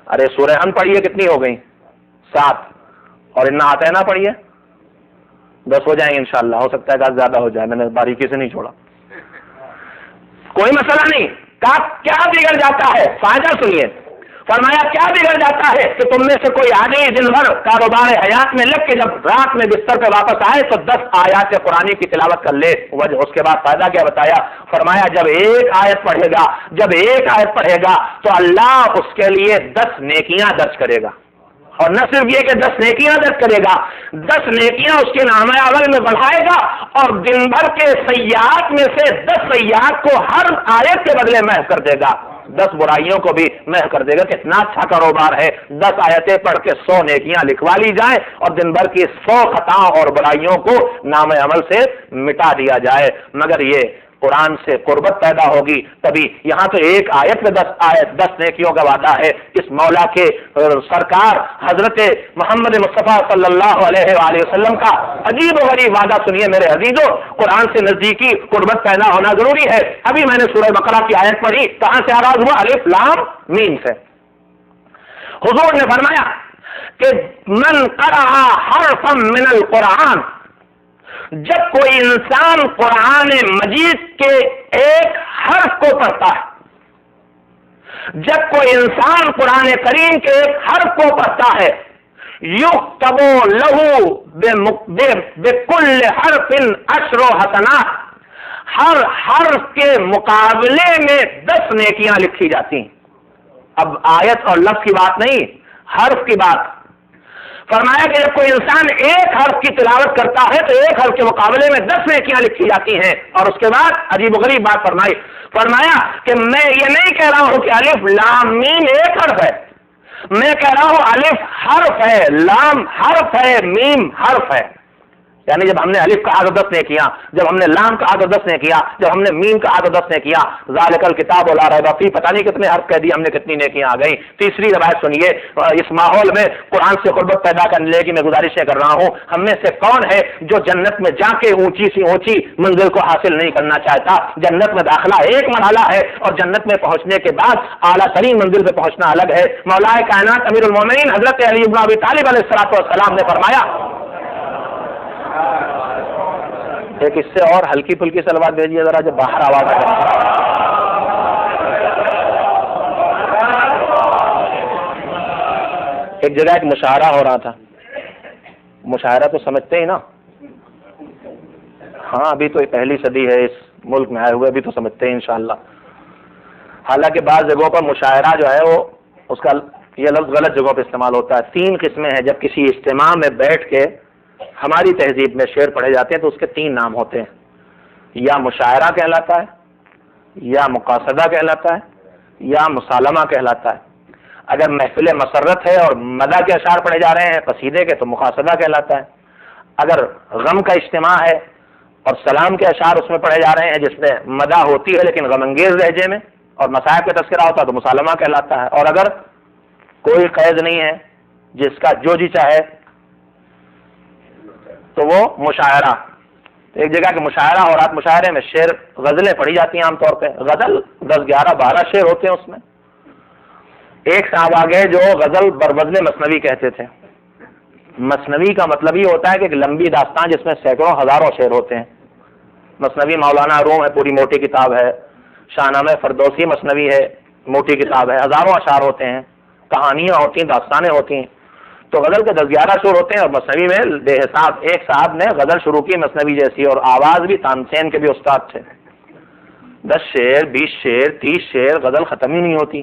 ارے سورہ ہم پڑھیے کتنی ہو گئی؟ 7. اور انا آتینا پڑھیے 10 ہو جائیں گے انشاءاللہ. ہو سکتا ہے کہ زیادہ ہو جائے، میں نے باریکی سے نہیں چھوڑا. کوئی مسئلہ نہیں. کیا بگڑ جاتا ہے؟ فائدہ سنیے. فرمایا کیا بگڑ جاتا ہے کہ تم میں سے کوئی آدمی دن بھر کاروبار حیات میں لگ کے جب رات میں بستر پہ واپس آئے تو 10 آیات قرآنی کی تلاوت کر لے. وجہ اس کے بعد فائدہ کیا بتایا؟ فرمایا جب ایک آیت پڑھے گا تو اللہ اس کے لیے 10 نیکیاں درج کرے گا. اور نہ صرف یہ کہ 10 نیکیاں درج کرے گا، 10 نیکیاں اس کے نامہ اول میں بڑھائے گا اور دن بھر کے سیئات میں سے 10 سیئات کو ہر آیت کے بدلے محو کر دے گا، 10 برائیوں کو بھی محو کر دے گا. کتنا اچھا کاروبار ہے. 10 آیتیں پڑھ کے 100 نیکیاں لکھوا لی جائیں اور دن بھر کی 100 خطاؤں اور برائیوں کو نام عمل سے مٹا دیا جائے. مگر یہ قرآن سے قربت پیدا ہوگی تبھی. یہاں تو ایک آیت میں 10 نیکیوں کا وعدہ ہے. اس مولا کے سرکار حضرت محمد مصطفیٰ صلی اللہ علیہ وآلہ وسلم کا عجیب و غریب وعدہ سنیے میرے عزیزوں. قرآن سے نزدیکی قربت پیدا ہونا ضروری ہے. ابھی میں نے سورہ بقرہ کی آیت پڑھی، کہاں سے آغاز ہوا؟ الف لام میم سے. حضور نے فرمایا کہ من قرأ حرفا من القرآن، جب کوئی انسان قرآن مجید کے ایک حرف کو پڑھتا ہے، جب کوئی انسان قرآن کریم کے ایک حرف کو پڑھتا ہے، یکتب لہ بکل حرف 10 حسنات، ہر حرف کے مقابلے میں 10 نیکیاں لکھی جاتی ہیں. اب آیت اور لفظ کی بات نہیں، حرف کی بات. فرمایا کہ جب کوئی انسان ایک حرف کی تلاوت کرتا ہے تو ایک حرف کے مقابلے میں 10 نیکیاں لکھی جاتی ہیں. اور اس کے بعد عجیب و غریب بات فرمایا کہ میں یہ نہیں کہہ رہا ہوں کہ الف لام میم ایک حرف ہے، میں کہہ رہا ہوں الف حرف ہے، لام حرف ہے، میم حرف ہے. یعنی جب ہم نے الف کہا تو 10 نیکیاں، جب ہم نے لام کہا تو 10 نیکیاں، جب ہم نے میم کہا تو 10 نیکیاں. ذالک الکتاب لا ریب فیہ، پتہ نہیں کتنے حرف کہہ دیے ہم نے، کتنی نیکیاں آ گئیں. تیسری روایت سنیے. اس ماحول میں قرآن سے قربت پیدا کرنے کی میں گزارشیں کر رہا ہوں. ہم میں سے کون ہے جو جنت میں جا کے اونچی سی اونچی منزل کو حاصل نہیں کرنا چاہتا؟ جنت میں داخلہ ایک مرحلہ ہے اور جنت میں پہنچنے کے بعد اعلیٰ ترین منزل پہ پہنچنا الگ ہے. مولا کائنات امیر المومنین حضرت علی بن ابی طالب علیہ السلام نے فرمایا، ایک اس سے اور ہلکی پھلکی سلوات بھیجیے ذرا، جب باہر آواز آ جائے. ایک جگہ ایک مشاعرہ ہو رہا تھا. مشاعرہ تو سمجھتے ہی نا، ہاں ابھی تو پہلی صدی ہے اس ملک میں آئے ہوئے، ابھی تو سمجھتے ہیں انشاءاللہ. حالانکہ بعض جگہوں پر مشاعرہ جو ہے وہ اس کا یہ لفظ غلط جگہوں پہ استعمال ہوتا ہے. 3 قسمیں ہیں. جب کسی اجتماع میں بیٹھ کے ہماری تہذیب میں شعر پڑھے جاتے ہیں تو اس کے 3 نام ہوتے ہیں. یا مشاعرہ کہلاتا ہے، یا مقاصدہ کہلاتا ہے، یا مسالمہ کہلاتا ہے. اگر محفل مسرت ہے اور مدح کے اشعار پڑھے جا رہے ہیں قصیدے کے تو مقاصدہ کہلاتا ہے. اگر غم کا اجتماع ہے اور سلام کے اشعار اس میں پڑھے جا رہے ہیں جس میں مدح ہوتی ہے لیکن غم انگیز لہجے میں اور مصائب کا تذکرہ ہوتا ہے تو مسالمہ کہلاتا ہے. اور اگر کوئی قید نہیں ہے، جس کا جو جی چاہے تو وہ مشاعرہ. ایک جگہ کے مشاعرہ اور رات مشاعرے میں شعر غزلیں پڑھی جاتی ہیں عام طور پہ. غزل 10 11 12 شعر ہوتے ہیں اس میں. ایک صاحب آگے جو غزل بروزن مثنوی کہتے تھے. مثنوی کا مطلب یہ ہوتا ہے کہ ایک لمبی داستان جس میں سینکڑوں ہزاروں شعر ہوتے ہیں. مثنوی مولانا روم ہے، پوری موٹی کتاب ہے. شاہنامہ فردوسی مثنوی ہے، موٹی کتاب ہے، ہزاروں اشعار ہوتے ہیں، کہانیاں ہوتی ہیں، داستانیں ہوتی ہیں. تو غزل کے 10 11 شعر ہوتے ہیں اور مثنوی میں بے حساب. ایک صاحب نے غزل شروع کی مثنوی جیسی اور آواز بھی تانسین کے بھی استاد تھے. 10 شعر 20 شعر 30 شعر غزل ختم ہی نہیں ہوتی.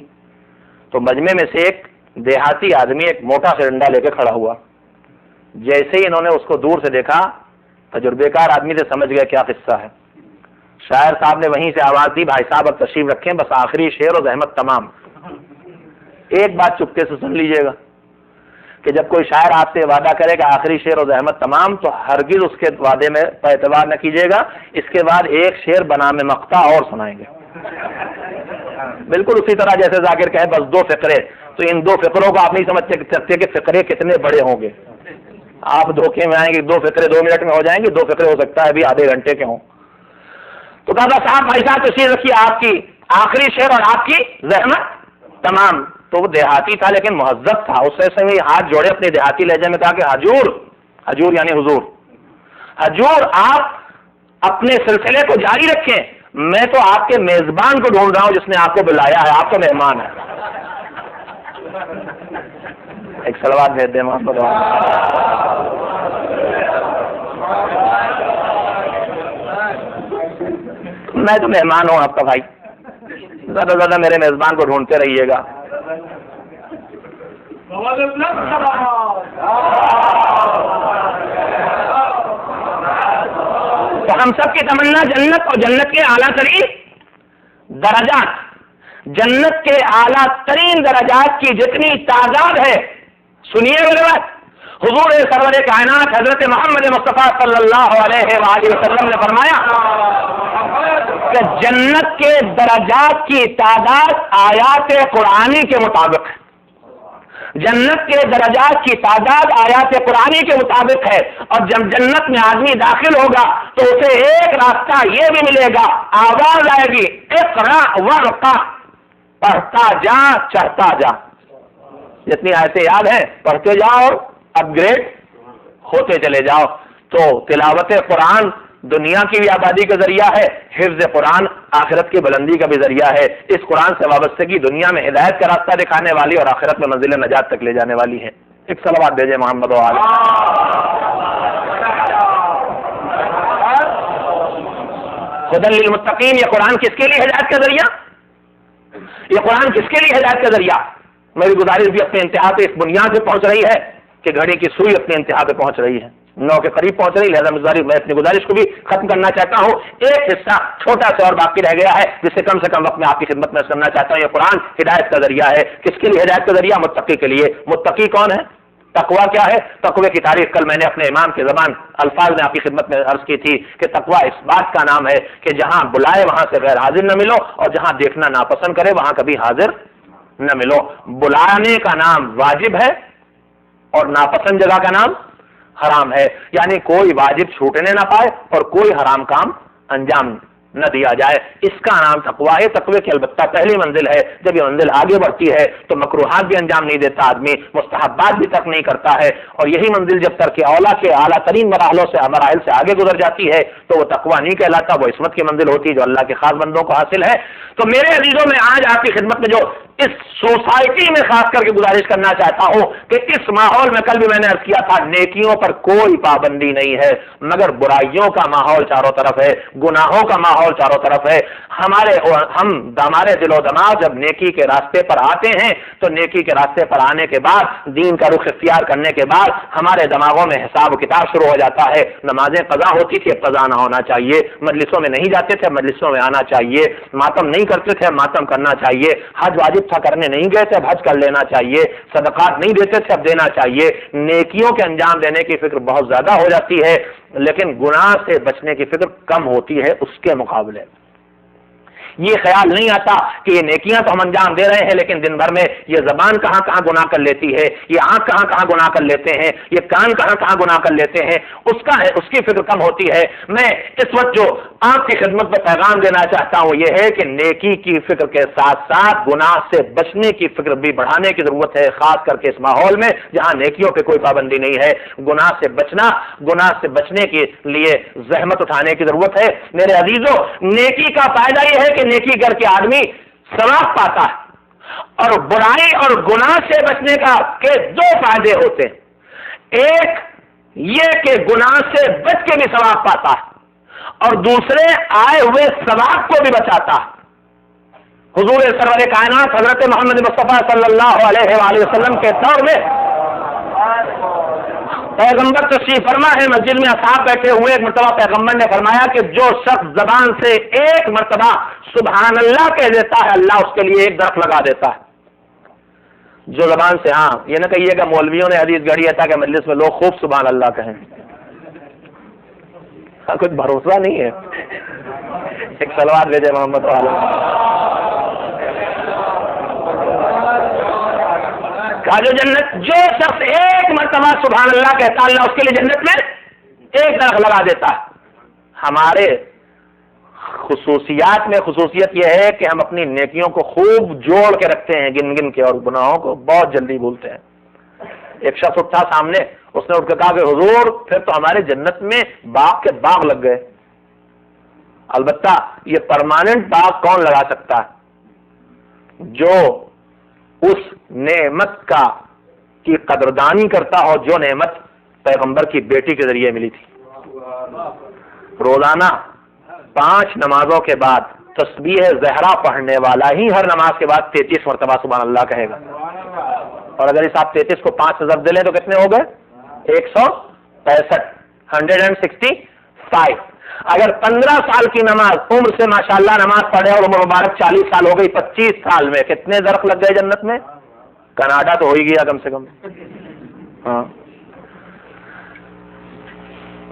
تو مجمع میں سے ایک دیہاتی آدمی ایک موٹا سا ڈنڈا لے کے کھڑا ہوا. جیسے ہی انہوں نے اس کو دور سے دیکھا، تجربے کار آدمی سے سمجھ گیا کیا قصہ ہے. شاعر صاحب نے وہیں سے آواز دی، بھائی صاحب اب تشریف رکھیں، بس آخری شعر اور زحمت تمام. ایک بات چپکے سے سن لیجئے گا کہ جب کوئی شاعر آپ سے وعدہ کرے کہ آخری شعر اور زحمت تمام تو ہرگز اس کے وعدے میں اعتبار نہ کیجیے گا. اس کے بعد ایک شعر بنام مقطع اور سنائیں گے. بالکل اسی طرح جیسے ذاکر کہے بس 2 فقرے، تو ان 2 فقروں کو آپ نہیں سمجھ سکتے کہ فقرے کتنے بڑے ہوں گے. آپ دھوکے میں آئیں گے 2 فقرے 2 منٹ میں ہو جائیں گے، 2 فقرے ہو سکتا ہے ابھی آدھے گھنٹے کے ہوں. تو کہا صاحب بھائی صاحب تشریف رکھیے، آپ کی آخری شعر اور آپ کی زحمت تمام. تو وہ دیہاتی تھا لیکن مہذب تھا. اس سے ہاتھ جوڑے اپنے دیہاتی لہجے میں کہا کہ حضور، حضور یعنی حضور، حضور آپ اپنے سلسلے کو جاری رکھیں، میں تو آپ کے میزبان کو ڈھونڈ رہا ہوں جس نے آپ کو بلایا ہے، آپ کا مہمان ہے. ایک صلوات بھیج دیں محمد. میں تو مہمان ہوں آپ کا بھائی، زیادہ زیادہ میرے میزبان کو ڈھونڈتے رہیے گا. تو ہم سب کی تمنا جنت اور جنت کے اعلیٰ ترین درجات، جنت کے اعلیٰ ترین درجات کی جتنی تعداد ہے، سنیے میرے بات. حضور سرور کائنات حضرت محمد مصطفیٰ صلی اللہ علیہ وآلہ وسلم نے فرمایا کہ جنت کے درجات کی تعداد آیات قرآنی کے مطابق، جنت کے درجات کی تعداد آیات قرآنی کے مطابق ہے. اور جب جنت میں آدمی داخل ہوگا تو اسے ایک راستہ یہ بھی ملے گا، آواز آئے گی اقرا ورقا، پڑھتا جا چڑھتا جا. جتنی آیتیں یاد ہیں پڑھتے جاؤ اور اپ گریڈ ہوتے چلے جاؤ. تو تلاوت قرآن دنیا کی بھی آبادی کا ذریعہ ہے، حفظ قرآن آخرت کی بلندی کا بھی ذریعہ ہے. اس قرآن سے وابستگی دنیا میں ہدایت کا راستہ دکھانے والی اور آخرت میں منزل نجات تک لے جانے والی ہے. ایک صلوات بھیجے محمد و آل. ہدی للمتقین، یہ قرآن کس کے لیے ہدایت کا ذریعہ؟ یہ قرآن کس کے لیے ہدایت کا ذریعہ؟ میری گزارش بھی اپنے انتہا پہ اس بنیاد پہ پہنچ رہی ہے کہ گھڑی کی سوئی اپنے انتہا پہ پہنچ رہی ہے، 9 کے قریب پہنچ رہی. لہذا میں اپنی گزارش کو بھی ختم کرنا چاہتا ہوں. ایک حصہ چھوٹا سا اور باقی رہ گیا ہے جسے کم سے کم وقت میں آپ کی خدمت میں کرنا چاہتا ہوں. یہ قرآن ہدایت کا ذریعہ ہے. کس کے لیے ہدایت کا ذریعہ؟ متقی کے لیے. متقی کون ہے؟ تقویٰ کیا ہے؟ تقوی کی تعریف کل میں نے اپنے امام کے زبان الفاظ میں آپ کی خدمت میں عرض کی تھی کہ تقویٰ اس بات کا نام ہے کہ جہاں بلائے وہاں سے غیر حاضر نہ ملو اور جہاں دیکھنا ناپسند کرے وہاں کبھی حاضر نہ ملو. بلانے کا نام واجب ہے اور ناپسند جگہ کا نام حرام ہے. یعنی کوئی واجب چھوٹنے نہ پائے اور کوئی حرام کام انجام نہ دیا جائے. اس کا نام تقویٰ ہے. تقوی کی البتہ پہلی منزل ہے. جب یہ منزل آگے بڑھتی ہے تو مکروہات بھی انجام نہیں دیتا آدمی, مستحبات بھی ترک نہیں کرتا ہے, اور یہی منزل جب ترک اولا کے اعلیٰ ترین مراحل سے آگے گزر جاتی ہے تو وہ تقویٰ نہیں کہلاتا, وہ عصمت کی منزل ہوتی ہے جو اللہ کے خاص بندوں کو حاصل ہے. تو میرے عزیزوں, میں آج آپ کی خدمت میں جو اس سوسائٹی میں خاص کر کے گزارش کرنا چاہتا ہوں کہ اس ماحول میں, کل بھی میں نے عرض کیا تھا, نیکیوں پر کوئی پابندی نہیں ہے مگر برائیوں کا ماحول چاروں طرف ہے, گناہوں کا ماحول چاروں طرف ہے. ہمارے دل و دماغ جب نیکی کے راستے پر آتے ہیں تو نیکی کے راستے پر آنے کے بعد, دین کا رخ اختیار کرنے کے بعد ہمارے دماغوں میں حساب و کتاب شروع ہو جاتا ہے. نمازیں قضا ہوتی تھی, اب قضا نہ ہونا چاہیے. مجلسوں میں نہیں جاتے تھے, مجلسوں میں آنا چاہیے. ماتم نہیں کرتے تھے, ماتم کرنا چاہیے. حج واجب تھا, کرنے نہیں گئے تھے, اب حج کر لینا چاہیے. صدقات نہیں دیتے تھے, اب دینا چاہیے. نیکیوں کے انجام دینے کی فکر بہت زیادہ ہو جاتی ہے, لیکن گناہ سے بچنے کی فکر کم ہوتی ہے اس کے مقابلے. یہ خیال نہیں آتا کہ یہ نیکیاں تو ہم انجام دے رہے ہیں, لیکن دن بھر میں یہ زبان کہاں کہاں گناہ کر لیتی ہے, یہ آنکھ کہاں کہاں گناہ کر لیتے ہیں, یہ کان کہاں کہاں گناہ کر لیتے ہیں, اس کی فکر کم ہوتی ہے. میں اس وقت جو آپ کی خدمت میں پیغام دینا چاہتا ہوں یہ ہے کہ نیکی کی فکر کے ساتھ ساتھ گناہ سے بچنے کی فکر بھی بڑھانے کی ضرورت ہے, خاص کر کے اس ماحول میں جہاں نیکیوں پہ کوئی پابندی نہیں ہے. گناہ سے بچنے کے لیے زحمت اٹھانے کی ضرورت ہے. میرے عزیزوں, نیکی کا فائدہ یہ ہے کہ نیکی کر کے آدمی ثواب پاتا ہے, اور برائی اور گناہ سے بچنے کے دو فائدے ہوتے ہیں. ایک یہ کہ گناہ سے بچ کے بھی ثواب پاتا ہے, اور دوسرے آئے ہوئے ثواب کو بھی بچاتا ہے. حضور سرور کائنات حضرت محمد مصطفیٰ صلی اللہ علیہ وآلہ وسلم کے دور میں پیغمبر تشریف فرما ہے, مسجد میں اصحاب بیٹھے ہوئے. ایک مرتبہ پیغمبر نے فرمایا کہ جو شخص زبان سے ایک مرتبہ سبحان اللہ کہہ دیتا ہے, اللہ اس کے لیے ایک درخت لگا دیتا ہے. جو زبان سے, ہاں یہ نہ کہیے کہ مولویوں نے حدیث گڑھی ہے تاکہ مجلس میں لوگ خوب سبحان اللہ کہیں, کچھ بھروسہ نہیں ہے. ایک صلوات بھیجے محمد والا کا جو جنت, جو شخص ایک مرتبہ سبحان اللہ کہتا, اللہ اس کے لیے جنت میں ایک درخت لگا دیتا ہے. ہمارے خصوصیات میں خصوصیت یہ ہے کہ ہم اپنی نیکیوں کو خوب جوڑ کے رکھتے ہیں گن گن کے, اور گناہوں کو بہت جلدی بھولتے ہیں. ایک شخص اٹھا سامنے, اس نے اٹھ کے کہا کہ حضور پھر تو ہمارے جنت میں باغ کے باغ لگ گئے. البتہ یہ پرماننٹ باغ کون لگا سکتا ہے؟ جو اس نعمت کی قدردانی کرتا ہو جو نعمت پیغمبر کی بیٹی کے ذریعے ملی تھی. روزانہ 5 نمازوں کے بعد تسبیح زہرا پڑھنے والا ہی ہر نماز کے بعد 33 مرتبہ سبحان اللہ کہے گا. اور اگر اس آپ 33 کو 5 سے ضرب دے لیں تو کتنے ہو گئے؟ 165, 165. اگر 15 سال کی نماز عمر سے ماشاءاللہ نماز پڑھے اور عمر مبارک 40 سال ہو گئی, 25 سال میں کتنے درخت لگ گئے جنت میں؟ کناڈا تو ہو ہی گیا کم سے کم. ہاں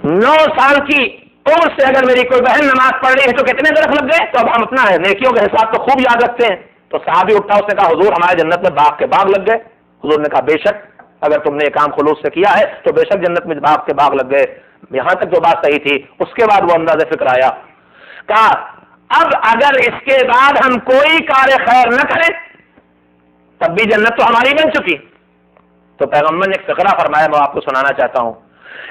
9 سال کی عمر سے اگر میری کوئی بہن نماز پڑھ رہی ہے تو کتنے درخت لگ گئے؟ تو اب ہم اپنا نیکیوں کا حساب تو خوب یاد رکھتے ہیں. تو صحابی اٹھا, اس نے کہا حضور ہمارے جنت میں باغ کے باغ لگ گئے. حضور نے کہا بے شک, اگر تم نے یہ کام خلوص سے کیا ہے تو بے شک جنت میں باغ کے باغ لگ گئے. یہاں تک جو بات صحیح تھی. اس کے بعد وہ انداز فکر آیا, کہا اب اگر اس کے بعد ہم کوئی کار خیر نہ کریں تب بھی جنت تو ہماری بن چکی. تو پیغمبر نے ایک فقرہ فرمایا, میں آپ کو سنانا چاہتا ہوں.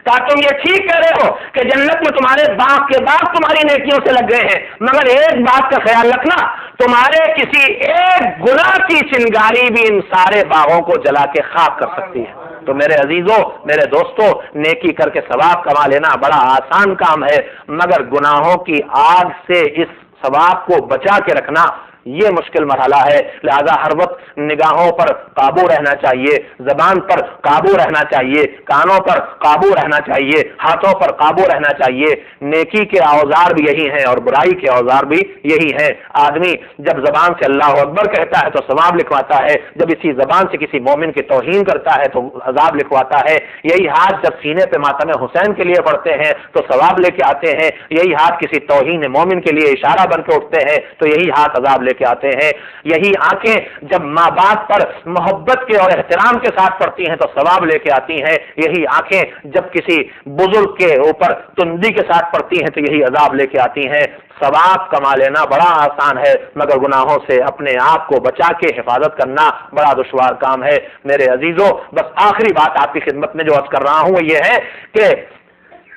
کہا تم یہ ٹھیک کہہ رہے ہو کہ جنت میں تمہارے باغ کے باغ تمہاری نیکیوں سے لگ گئے ہیں, مگر ایک بات کا خیال رکھنا, تمہارے کسی ایک گناہ کی چنگاری بھی ان سارے باغوں کو جلا کے خاک کر سکتی ہے. تو میرے عزیزوں, میرے دوستوں, نیکی کر کے ثواب کما لینا بڑا آسان کام ہے, مگر گناہوں کی آگ سے اس ثواب کو بچا کے رکھنا یہ مشکل مرحلہ ہے. لہذا ہر وقت نگاہوں پر قابو رہنا چاہیے, زبان پر قابو رہنا چاہیے, کانوں پر قابو رہنا چاہیے, ہاتھوں پر قابو رہنا چاہیے. نیکی کے اوزار بھی یہی ہیں اور برائی کے اوزار بھی یہی ہیں. آدمی جب زبان سے اللہ اکبر کہتا ہے تو ثواب لکھواتا ہے, جب اسی زبان سے کسی مومن کی توہین کرتا ہے تو عذاب لکھواتا ہے. یہی ہاتھ جب سینے پہ ماتم حسین کے لیے پڑھتے ہیں تو ثواب لے کے آتے ہیں. یہی ہاتھ کسی توہین مومن کے لیے اشارہ بن کے اٹھتے ہیں تو یہی ہاتھ عذاب لے کے آتے ہیں. یہی آنکھیں جب ماں باپ پر محبت کے اور احترام کے ساتھ پڑتی ہیں تو ثواب لے کے آتی ہیں. یہی آنکھیں جب کسی بزرگ کے اوپر تندی کے ساتھ پڑتی ہیں تو یہی عذاب لے کے آتی ہیں. ثواب کما لینا بڑا آسان ہے مگر گناہوں سے اپنے آپ کو بچا کے حفاظت کرنا بڑا دشوار کام ہے. میرے عزیزوں، بس آخری بات آپ کی خدمت میں جو عرض کر رہا ہوں وہ یہ ہے کہ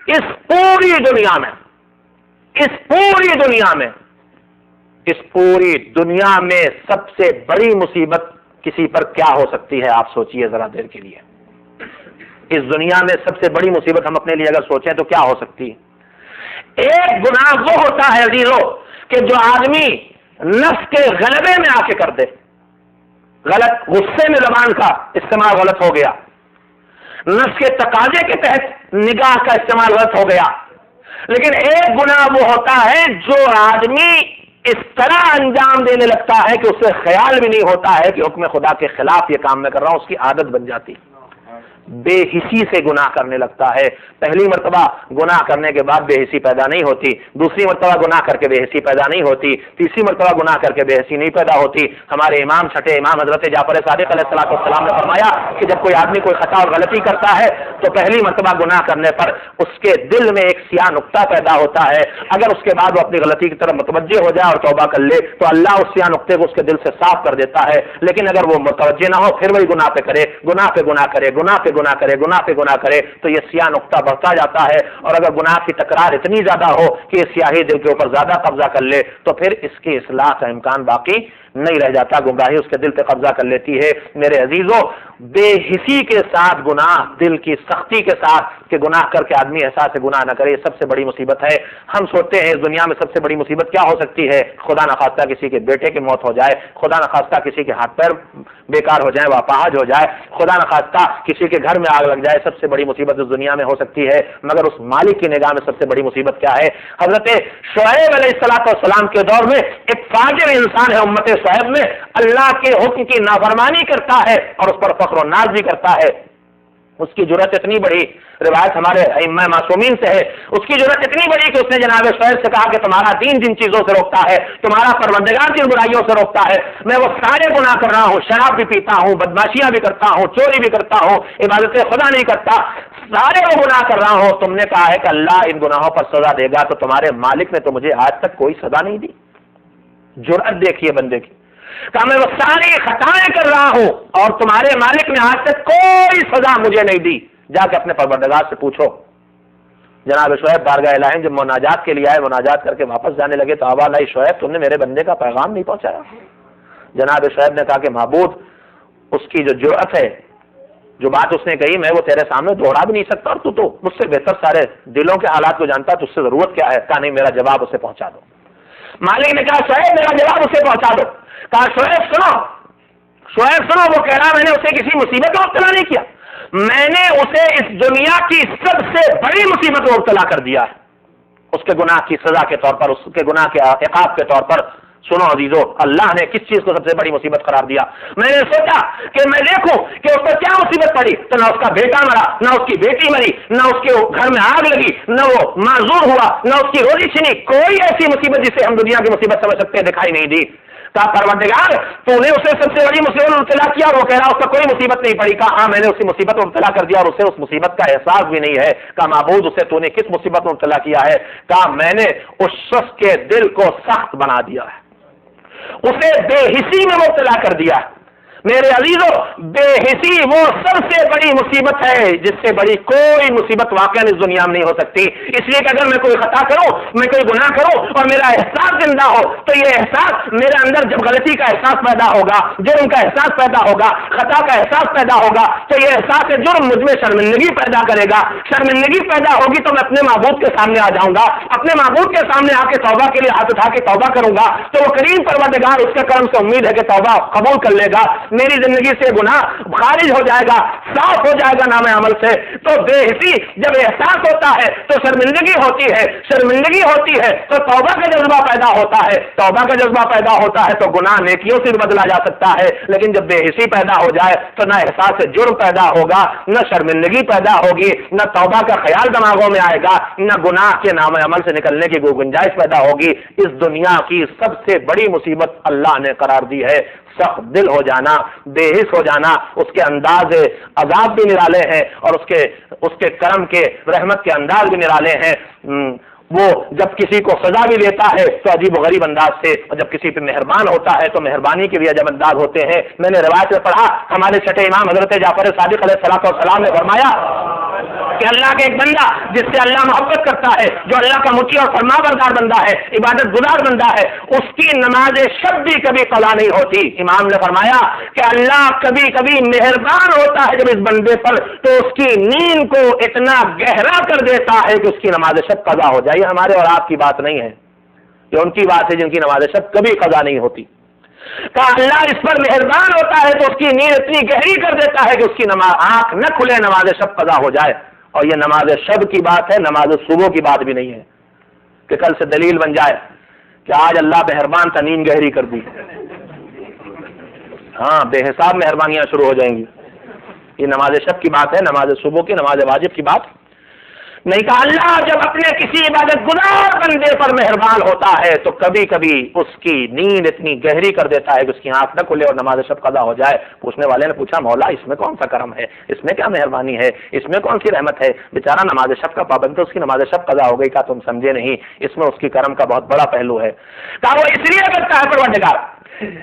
اس پوری دنیا میں سب سے بڑی مصیبت کسی پر کیا ہو سکتی ہے؟ آپ سوچئے ذرا دیر کے لیے. اس دنیا میں سب سے بڑی مصیبت ہم اپنے لیے اگر سوچیں تو کیا ہو سکتی ہے؟ ایک گناہ وہ ہوتا ہے عزیزو کہ جو آدمی نفس کے غلبے میں آ کے کر دے. غلط غصے میں زبان کا استعمال غلط ہو گیا، نفس کے تقاضے کے تحت نگاہ کا استعمال غلط ہو گیا. لیکن ایک گناہ وہ ہوتا ہے جو آدمی اس طرح انجام دینے لگتا ہے کہ اسے خیال بھی نہیں ہوتا ہے کہ حکم خدا کے خلاف یہ کام میں کر رہا ہوں، اس کی عادت بن جاتی. بے حسی سے گناہ کرنے لگتا ہے. پہلی مرتبہ گناہ کرنے کے بعد بے حسی پیدا نہیں ہوتی، دوسری مرتبہ گناہ کر کے بے حسی پیدا نہیں ہوتی، تیسری مرتبہ گناہ کر کے بے حسی نہیں پیدا ہوتی. ہمارے امام چھٹے امام حضرت جعفر صادق علیہ السلام نے فرمایا کہ جب کوئی آدمی کوئی خطا اور غلطی کرتا ہے تو پہلی مرتبہ گناہ کرنے پر اس کے دل میں ایک سیاہ نقطہ پیدا ہوتا ہے. اگر اس کے بعد وہ اپنی غلطی کی طرف متوجہ ہو جائے اور توبہ کر لے تو اللہ اس سیاہ نقطے کو اس کے دل سے صاف کر دیتا ہے. لیکن اگر وہ متوجہ نہ ہو پھر وہی گناہ پہ کرے، گناہ پہ گناہ کرے، گناہ پہ گناہ کرے، گناہ پہ گناہ کرے تو یہ سیاہ نقطہ بڑھتا جاتا ہے. اور اگر گناہ کی تکرار اتنی زیادہ ہو کہ یہ سیاہی دل کے اوپر زیادہ قبضہ کر لے تو پھر اس کی اصلاح کا امکان باقی نہیں رہ جاتا، گمراہی اس کے دل پہ قبضہ کر لیتی ہے. میرے عزیزوں، بے حسی کے ساتھ گناہ، دل کی سختی کے ساتھ کہ گناہ کر کے آدمی احساس گناہ نہ کرے، یہ سب سے بڑی مصیبت ہے. ہم سوچتے ہیں اس دنیا میں سب سے بڑی مصیبت کیا ہو سکتی ہے؟ خدا نخواستہ کسی کے بیٹے کی موت ہو جائے، خدا نخواستہ کسی کے ہاتھ پیر بیکار ہو جائے، واپاہج ہو جائے، خدا نخواستہ کسی کے گھر میں آگ لگ جائے. سب سے بڑی مصیبت اس دنیا میں ہو سکتی ہے. مگر اس مالک کی نگاہ میں سب سے بڑی مصیبت کیا ہے؟ حضرت شعیب علیہ السلام کے دور میں ایک فاجر انسان ہے، امت شعیب میں اللہ کے حکم کی نافرمانی کرتا ہے اور اس پر فخر و ناز بھی کرتا ہے. اس کی جرأت اتنی بڑی، روایت ہمارے ائمہ معصومین سے ہے، اس کی جرأت اتنی بڑی کہ اس نے جناب شعیب سے کہا کہ تمہارا دین جن چیزوں سے روکتا ہے، تمہارا پروردگار جن برائیوں سے روکتا ہے، میں وہ سارے گناہ کر رہا ہوں، شراب بھی پیتا ہوں، بدماشیاں بھی کرتا ہوں، چوری بھی کرتا ہوں، عبادت خدا نہیں کرتا، سارے وہ گناہ کر رہا ہوں. تم نے کہا ہے کہ اللہ ان گناہوں پر سزا دے گا، تو تمہارے مالک نے تو مجھے آج تک کوئی سزا نہیں دی. جرأت دیکھیے بندے کی کہ میں وہ ساری خطائیں کر رہا ہوں اور تمہارے مالک نے آج تک کوئی سزا مجھے نہیں دی. جا کے اپنے پروردگار سے پوچھو. جناب شعیب بارگاہ الہی جب مناجات کے لیے آئے، مناجات کر کے واپس جانے لگے تو آواز آئی، شعیب تم نے میرے بندے کا پیغام نہیں پہنچایا. جناب شعیب نے کہا کہ معبود، اس کی جو جرأت ہے، جو بات اس نے کہی میں وہ تیرے سامنے دوہرا بھی نہیں سکتا، اور تو مجھ سے بہتر سارے دلوں کے حالات کو جانتا، تو اس سے ضرورت کیا ہے؟ کہا نہیں، میرا جواب اسے پہنچا دو. مالک نے کہا شعیب میرا جواب اسے پہنچا دو. کہا شعیب سنو، وہ کہہ رہا میں نے اسے کسی مصیبت میں مبتلا نہیں کیا، میں نے اسے اس دنیا کی سب سے بڑی مصیبت میں مبتلا کر دیا ہے، اس کے گناہ کی سزا کے طور پر، اس کے گناہ کے عقاب کے طور پر. سنو عزیزو، اللہ نے کس چیز کو سب سے بڑی مصیبت قرار دیا؟ میں نے سوچا کہ میں دیکھوں کہ اس پر کیا مصیبت پڑی، تو نہ اس کا بیٹا مرا، نہ اس کی بیٹی مری، نہ اس کے گھر میں آگ لگی، نہ وہ معذور ہوا، نہ اس کی روزی چھنی. کوئی ایسی مصیبت جسے ہم دنیا کی مصیبت سمجھ سکتے دکھائی نہیں دی. کہا پروردگار تو نے اسے سب سے بڑی مصیبت میں مبتلا کیا، اور وہ کہہ رہا اس کا کوئی مصیبت نہیں پڑی. کہا ہاں میں نے اسی مصیبت میں مبتلا کر دیا اور اسے اس مصیبت کا احساس بھی نہیں ہے. کہا معبود اسے تو نے کس مصیبت میں مبتلا کیا ہے؟ کہا میں نے اس شخص کے دل کو سخت بنا دیا ہے، اسے بے حسی میں مبتلا کر دیا. میرے عزیزو، بے حسی وہ سب سے بڑی مصیبت ہے جس سے بڑی کوئی مصیبت واقعا اس دنیا میں نہیں ہو سکتی. اس لیے کہ اگر میں کوئی خطا کروں، میں کوئی گناہ کروں اور میرا احساس زندہ ہو تو یہ احساس میرے اندر جب غلطی کا احساس پیدا ہوگا، جرم کا احساس پیدا ہوگا، خطا کا احساس پیدا ہوگا تو یہ احساس جرم مجھ میں شرمندگی پیدا کرے گا. شرمندگی پیدا ہوگی تو میں اپنے معبود کے سامنے آ جاؤں گا، اپنے معبود کے سامنے آ کے توبہ کے لیے ہاتھ اٹھا کے توبہ کروں گا تو وہ کریم پروردگار اس کے کرم سے امید ہے کہ توبہ قبول کر لے گا. میری زندگی سے گناہ خارج ہو جائے گا، صاف ہو جائے گا نام عمل سے۔ تو بے حسی جب احساس ہوتا ہے تو شرمندگی ہوتی ہے، شرمندگی ہوتی ہے تو توبہ کا جذبہ پیدا ہوتا ہے، توبہ کا جذبہ پیدا ہوتا ہے تو گناہ نیکیوں سے بدلا جا سکتا ہے۔ لیکن جب بے حسی پیدا ہو جائے تو نہ احساس جرم پیدا ہوگا، نہ شرمندگی پیدا ہوگی، نہ توبہ کا خیال دماغوں میں آئے گا، نہ گناہ کے نام عمل سے نکلنے کی کوئی گنجائش پیدا ہوگی۔ اس دنیا کی سب سے بڑی مصیبت اللہ نے قرار دی ہے سخت دل ہو جانا، بے حس ہو جانا۔ اس کے انداز عذاب بھی نرالے ہیں اور اس کے کرم کے رحمت کے انداز بھی نرالے ہیں۔ وہ جب کسی کو سزا بھی دیتا ہے تو عجیب و غریب انداز سے، اور جب کسی پہ مہربان ہوتا ہے تو مہربانی کے بھی عجب انداز ہوتے ہیں۔ میں نے روایت میں پڑھا، ہمارے چھٹے امام حضرت جعفر صادق علیہ الصلوۃ والسلام نے فرمایا کہ اللہ کے ایک بندہ جس سے اللہ محبت کرتا ہے، جو اللہ کا مطیع اور فرما بردار بندہ ہے، عبادت گزار بندہ ہے، اس کی نماز شب بھی کبھی قضا نہیں ہوتی۔ امام نے فرمایا کہ اللہ کبھی کبھی مہربان ہوتا ہے جب اس بندے پر، تو اس کی نیند کو اتنا گہرا کر دیتا ہے کہ اس کی نماز شب قضا ہو جائے۔ ہمارے اور آپ کی بات نہیں ہے، یہ ان کی بات ہے جن کی نماز شب کبھی قضا نہیں ہوتی۔ کہ اللہ اس پر مہربان ہوتا ہے تو اس کی نیند اتنی گہری کر دیتا ہے کہ اس کی آنکھ نہ کھلے، نماز شب قضا ہو جائے۔ اور یہ نماز شب کی بات ہے، نماز صبح کی بات بھی نہیں ہے کہ کل سے دلیل بن جائے کہ آج اللہ مہربان تھا، نیند گہری کر دی۔ ہاں، بے حساب مہربانیاں شروع ہو جائیں گی۔ یہ نماز شب کی بات ہے، نماز صبح کی، نماز واجب کی بات نہیں۔ کہا اللہ جب اپنے کسی عبادت گزار بندے پر مہربان ہوتا ہے تو کبھی کبھی اس کی نیند اتنی گہری کر دیتا ہے کہ اس کی آنکھ نہ کھلے اور نماز شب قضا ہو جائے۔ پوچھنے والے نے پوچھا، مولا اس میں کون سا کرم ہے، اس میں کیا مہربانی ہے، اس میں کون سی رحمت ہے؟ بیچارہ نماز شب کا پابند تو اس کی نماز شب قضا ہو گئی۔ کہا تم سمجھے نہیں، اس میں اس کی کرم کا بہت بڑا پہلو ہے۔ کہا وہ اس لیے کرتا ہے پروردگار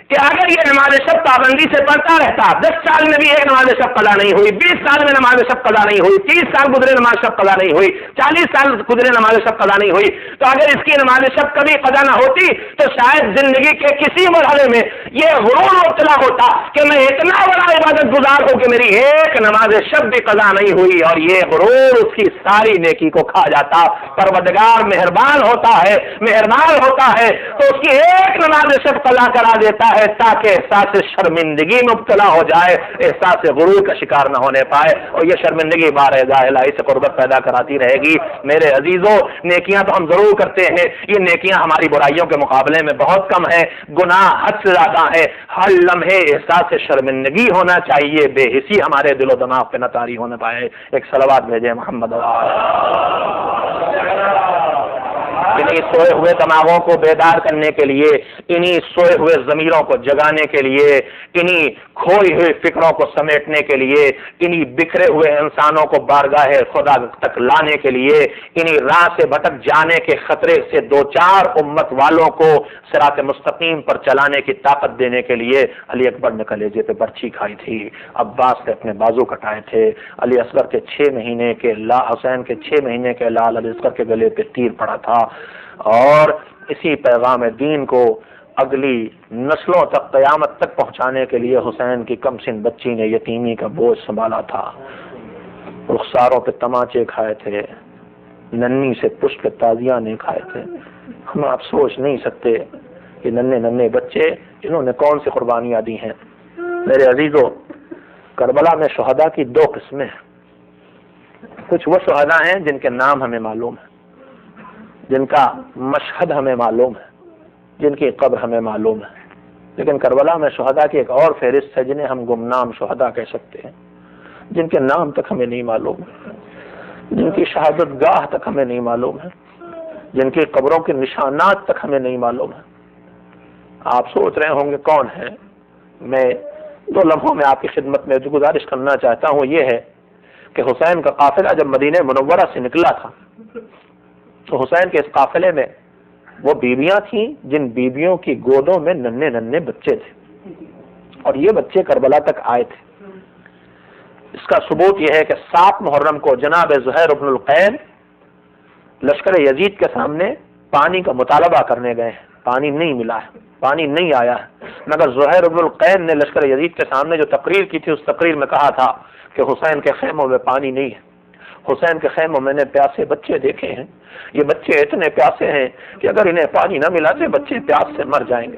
کہ اگر یہ نماز شب پابندی سے پڑھتا رہتا، 10 سال میں بھی ایک نماز شب قضا نہیں ہوئی، 20 سال میں نماز شب قضا نہیں ہوئی، 30 سال گزرے نماز شب قضا نہیں ہوئی، 40 سال گزرے نماز شب قضا نہیں ہوئی، تو اگر اس کی نماز شب کبھی قضا نہ ہوتی تو شاید زندگی کے کسی مرحلے میں یہ غرور مبتلا ہوتا کہ میں اتنا بڑا عبادت گزار ہوں کہ میری ایک نماز شب بھی قضا نہیں ہوئی، اور یہ غرور اس کی ساری نیکی کو کھا جاتا۔ پروردگار مہربان ہوتا ہے، مہربان ہوتا ہے تو اس کی ایک نماز شب قضا کرا دیتا ہے تاکہ احساس شرمندگی مبتلا ہو جائے، احساس غرور کا شکار نہ ہونے پائے، اور یہ شرمندگی بارگاہ الہی سے قربت پیدا کراتی رہے گی۔ میرے عزیزوں، نیکیاں تو ہم ضرور کرتے ہیں، یہ نیکیاں ہماری برائیوں کے مقابلے میں بہت کم ہیں، گناہ حد سے زیادہ ہے۔ ہر لمحے احساس شرمندگی ہونا چاہیے، بے حسی ہمارے دل و دماغ پہ نہ طاری ہونے پائے۔ ایک صلوات بھیجے محمد۔ انہیں سوئے ہوئے دماغوں کو بیدار کرنے کے لیے، انہیں سوئے ہوئے ضمیروں کو جگانے کے لیے، انہیں کھوئی ہوئی فکروں کو سمیٹنے کے لیے، انہیں بکھرے ہوئے انسانوں کو بارگاہ خدا تک لانے کے لیے، انہیں راہ سے بھٹک جانے کے خطرے سے دو چار امت والوں کو صراط مستقیم پر چلانے کی طاقت دینے کے لیے علی اکبر نے کلیجے پہ برچھی کھائی تھی، عباس نے اپنے بازو کٹائے تھے، علی اصغر کے 6 مہینے کے حسین کے 6 مہینے کے لال علی اصغر کے گلے پہ تیر پڑا تھا، اور اسی پیغام دین کو اگلی نسلوں تک قیامت تک پہنچانے کے لیے حسین کی کم سن بچی نے یتیمی کا بوجھ سنبھالا تھا، رخساروں پہ تماچے کھائے تھے، ننھی سے پشت پہ تازیاں نہیں کھائے تھے۔ ہم آپ سوچ نہیں سکتے کہ ننھے بچے انہوں نے کون سی قربانیاں دی ہیں۔ میرے عزیزوں، کربلا میں شہداء کی 2 قسمیں ہیں۔ کچھ وہ شہداء ہیں جن کے نام ہمیں معلوم ہے، جن کا مشہد ہمیں معلوم ہے، جن کی قبر ہمیں معلوم ہے، لیکن کربلا میں شہداء کی ایک اور فہرست ہے جنہیں ہم گمنام شہداء کہہ سکتے ہیں، جن کے نام تک ہمیں نہیں معلوم ہے، جن کی شہادت گاہ تک ہمیں نہیں معلوم ہے، جن کی قبروں کے نشانات تک ہمیں نہیں معلوم ہے۔ آپ سوچ رہے ہوں گے کون ہے؟ میں 2 لمحوں میں آپ کی خدمت میں جو گزارش کرنا چاہتا ہوں یہ ہے کہ حسین کا قافلہ جب مدینہ منورہ سے نکلا تھا تو حسین کے اس قافلے میں وہ بیویاں تھیں جن بیویوں کی گودوں میں ننھے بچے تھے، اور یہ بچے کربلا تک آئے تھے۔ اس کا ثبوت یہ ہے کہ 7 محرم کو جناب زہیر بن القین لشکر یزید کے سامنے پانی کا مطالبہ کرنے گئے ہیں، پانی نہیں ملا ہے، پانی نہیں آیا ہے، مگر زہیر بن القین نے لشکر یزید کے سامنے جو تقریر کی تھی اس تقریر میں کہا تھا کہ حسین کے خیموں میں پانی نہیں ہے، حسین کے خیموں میں نے پیاسے بچے دیکھے ہیں، یہ بچے اتنے پیاسے ہیں کہ اگر انہیں پانی نہ ملا تو بچے پیاس سے مر جائیں گے۔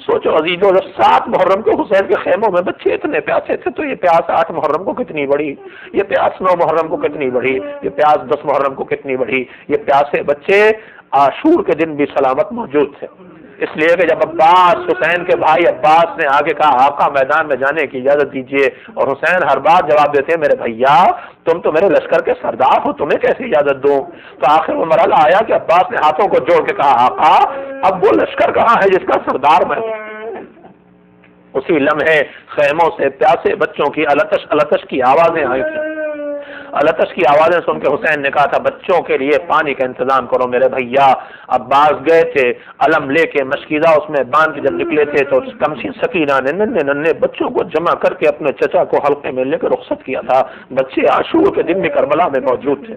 سوچو عزیزو، جب 7 محرم کو حسین کے خیموں میں بچے اتنے پیاسے تھے تو یہ پیاس 8 محرم کو کتنی بڑی، یہ پیاس 9 محرم کو کتنی بڑی، یہ پیاس 10 محرم کو کتنی بڑی۔ یہ پیاسے بچے عاشور کے دن بھی سلامت موجود تھے، اس لیے کہ جب عباس، حسین کے بھائی عباس نے آگے کہا آقا میدان میں جانے کی اجازت دیجیے، اور حسین ہر بات جواب دیتے میرے بھیا تم تو میرے لشکر کے سردار ہو، تمہیں کیسی اجازت دوں؟ تو آخر وہ مرحلہ آیا کہ عباس نے ہاتھوں کو جوڑ کے کہا آقا اب وہ لشکر کہاں ہے جس کا سردار میں ہوں؟ اسی لمحے خیموں سے پیاسے بچوں کی التش التش کی آوازیں آئی تھیں۔ التش کی آوازیں سن کے حسین نے کہا تھا بچوں کے لیے پانی کا انتظام کرو میرے بھیا۔ عباس گئے تھے علم لے کے، مشکیزہ اس میں باندھ کے جب نکلے تھے تو کمسی سکینہ نے ننھے ننھے بچوں کو جمع کر کے اپنے چچا کو حلقے میں لے کے رخصت کیا تھا۔ بچے عاشور کے دن بھی کربلا میں موجود تھے۔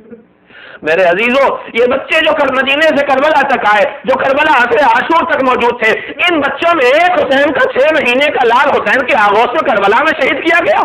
میرے عزیزو، یہ بچے جو مدینے سے کربلا تک آئے، جو کربلا سے عاشور تک موجود تھے، ان بچوں میں ایک حسین کا 6 مہینے کا لال حسین کے آغوش میں کربلا میں شہید کیا گیا۔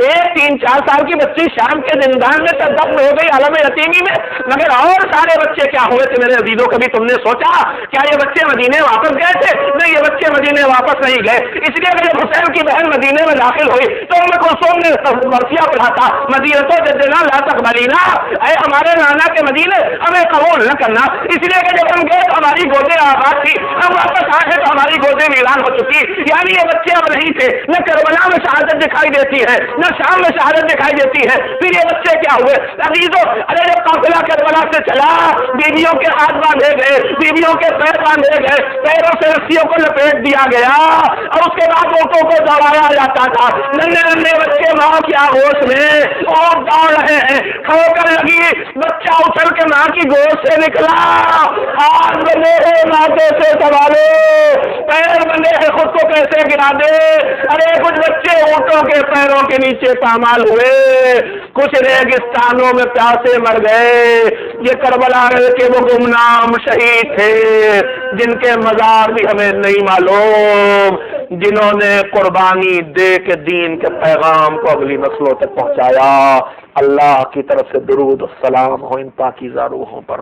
ایک 3-4 سال کی بچی شام کے زندان میں دفن ہو گئی عالم یتیمی میں، مگر اور سارے بچے کیا ہوئے تھے میرے عزیزو؟ کبھی تم نے سوچا کیا یہ بچے مدینے واپس گئے تھے؟ نہیں، یہ بچے مدینے واپس نہیں گئے، اس لیے کہ جب حسین کی بہن مدینے میں داخل ہوئی تو ام کلثوم نے مرثیہ پڑھا تھا مدینہ جدنا لا تقبلینا، اے ہمارے نانا کے مدینے ہمیں قبول نہ کرنا، اس لیے کہ جب ہم گئے تو ہماری گودیں آباد تھی، ہم واپس آئے تو ہماری گودیں ویران ہو چکی۔ یعنی یہ بچے اب نہیں تھے، نہ کربلا میں شہادت دکھائی دیتی ہے نہ شام میں شہادت دکھائی دیتی ہے۔ پھر یہ بچے کیا ہوئے عزیزو؟ ارے جب قافلہ کربلا سے چلا، بیویوں کے ہاتھ باندھے گئے، بیویوں کے پیر باندھے گئے، پیروں سے رسیوں کو لپیٹ دیا گیا اور اس کے بعد اونٹوں کو دوڑایا جاتا تھا۔ ننھے ننھے بچے ماں کی آغوش میں اور دوڑ رہے ہیں، ٹھوکر لگی، بچہ اچھل کے ماں کی گود سے نکلا، ہاتھ بندے ہیں ماں کیسے سنبھالے، پیر بندے ہیں خود کو کیسے گرا دے۔ ارے کچھ بچے اونٹوں کے پیروں کے نیچے پامال ہوئے، کچھ ریگستانوں میں پیاسے مر گئے۔ یہ کربلا کے وہ گمنام شہید تھے جن کے مزار بھی ہمیں نہیں معلوم، جنہوں نے قربانی دے کے دین کے پیغام کو اگلی نسلوں تک پہنچایا۔ اللہ کی طرف سے درود و سلام ہو ان پاکیزہ روحوں پر۔